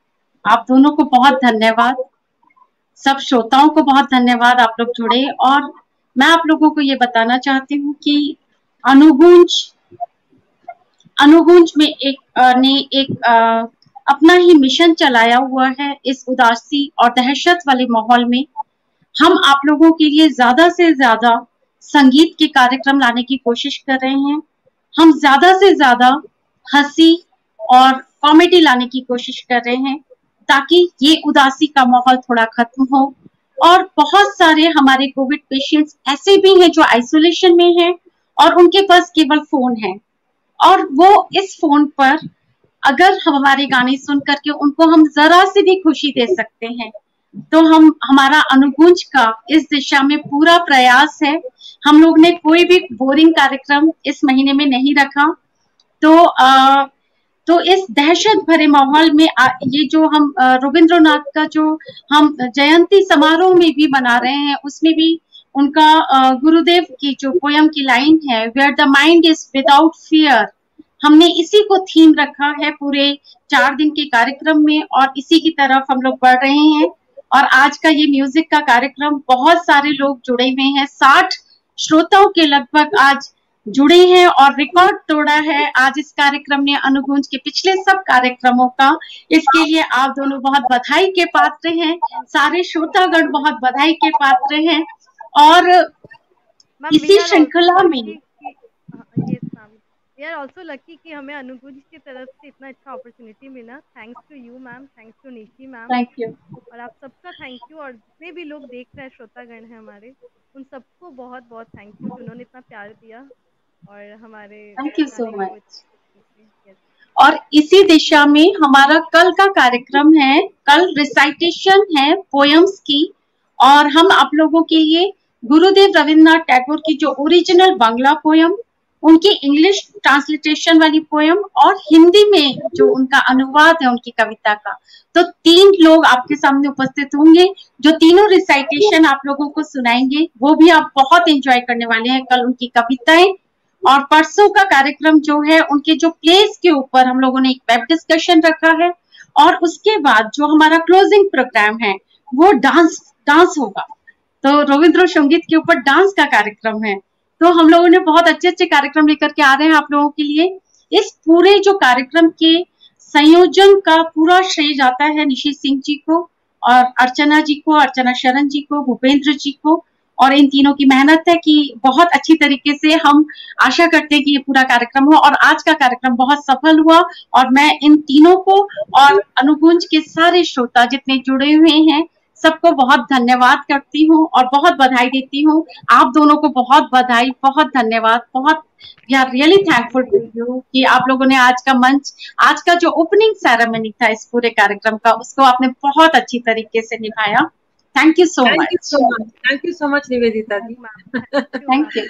Speaker 1: आप दोनों को बहुत धन्यवाद। सब श्रोताओं को बहुत धन्यवाद, आप लोग जुड़े। और मैं आप लोगों को ये बताना चाहती हूँ कि अनुगूंज में एक अपना ही मिशन चलाया हुआ है। इस उदासी और दहशत वाले माहौल में हम आप लोगों के लिए ज्यादा से ज्यादा संगीत के कार्यक्रम लाने की कोशिश कर रहे हैं। हम ज्यादा से ज्यादा हंसी और कॉमेडी लाने की कोशिश कर रहे हैं ताकि ये उदासी का माहौल थोड़ा खत्म हो। और बहुत सारे हमारे कोविड पेशेंट्स ऐसे भी हैं जो आइसोलेशन में हैं और उनके पास केवल फोन है, और वो इस फोन पर अगर हम हमारे गाने सुन करके उनको हम जरा से भी खुशी दे सकते हैं तो हमारा अनुगूंज का इस दिशा में पूरा प्रयास है। हम लोग ने कोई भी बोरिंग कार्यक्रम इस महीने में नहीं रखा। तो इस दहशत भरे माहौल में ये जो हम रविंद्रनाथ का जो हम जयंती समारोह में भी मना रहे हैं, उसमें भी उनका गुरुदेव की जो पोयम की लाइन है, where the mind is without fear, हमने इसी को थीम रखा है पूरे 4 दिन के कार्यक्रम में और इसी की तरफ हम लोग बढ़ रहे हैं। और आज का ये म्यूजिक का कार्यक्रम बहुत सारे लोग जुड़े हुए हैं, 60 श्रोताओं के लगभग आज जुड़े हैं और रिकॉर्ड तोड़ा है आज इस कार्यक्रम ने अनुगूंज के पिछले सब कार्यक्रमों का। इसके लिए आप दोनों बहुत बधाई के पात्र हैं, सारे श्रोतागण बहुत बधाई के पात्र हैं। और इसी श्रृंखला में
Speaker 3: We are also lucky कि हमें अनुगूंज की तरफ से इतना अच्छा अपॉर्चुनिटी मिला। Thanks to you ma'am, thanks to Nishi ma'am,
Speaker 1: thank you.
Speaker 3: और आप सबका थैंक यू। और जितने भी लोग देख रहे हैं, श्रोतागण हैं हमारे, उन सबको बहुत बहुत थैंक यू जिन्होंने इतना प्यार दिया और हमारे।
Speaker 1: Thank you so much. और इसी दिशा में हमारा कल का कार्यक्रम है, कल रिसाइटेशन है पोयम्स की, और हम आप लोगों के लिए गुरुदेव रविंद्रनाथ टैगोर की जो ओरिजिनल बांग्ला पोयम, उनकी इंग्लिश ट्रांसलिटेशन वाली पोयम और हिंदी में जो उनका अनुवाद है उनकी कविता का, तो 3 लोग आपके सामने उपस्थित होंगे जो तीनों रिसाइटेशन आप लोगों को सुनाएंगे। वो भी आप बहुत एंजॉय करने वाले हैं। कल उनकी कविताएं और परसों का कार्यक्रम जो है उनके जो प्लेस के ऊपर हम लोगों ने एक वेब डिस्कशन रखा है। और उसके बाद जो हमारा क्लोजिंग प्रोग्राम है वो डांस होगा। तो रविंद्र संगीत के ऊपर डांस का कार्यक्रम है। तो हम लोगों ने बहुत अच्छे अच्छे कार्यक्रम लेकर के आ रहे हैं आप लोगों के लिए। इस पूरे जो कार्यक्रम के संयोजन का पूरा श्रेय जाता है निशी सिंह जी को और अर्चना जी को, अर्चना शरण जी को, भूपेंद्र जी को। और इन तीनों की मेहनत है कि बहुत अच्छी तरीके से हम आशा करते हैं कि ये पूरा कार्यक्रम हो। और आज का कार्यक्रम बहुत सफल हुआ और मैं इन तीनों को और अनुगूंज के सारे श्रोता जितने जुड़े हुए हैं सबको बहुत धन्यवाद करती हूँ और बहुत बधाई देती हूँ। आप दोनों को बहुत बधाई, बहुत धन्यवाद, बहुत we are really thankful to you कि आप लोगों ने आज का मंच, आज का जो ओपनिंग सेरेमनी था इस पूरे कार्यक्रम का, उसको आपने बहुत अच्छी तरीके से निभाया। Thank you so much.
Speaker 2: Thank you so much Nivedita ji.
Speaker 1: Thank you.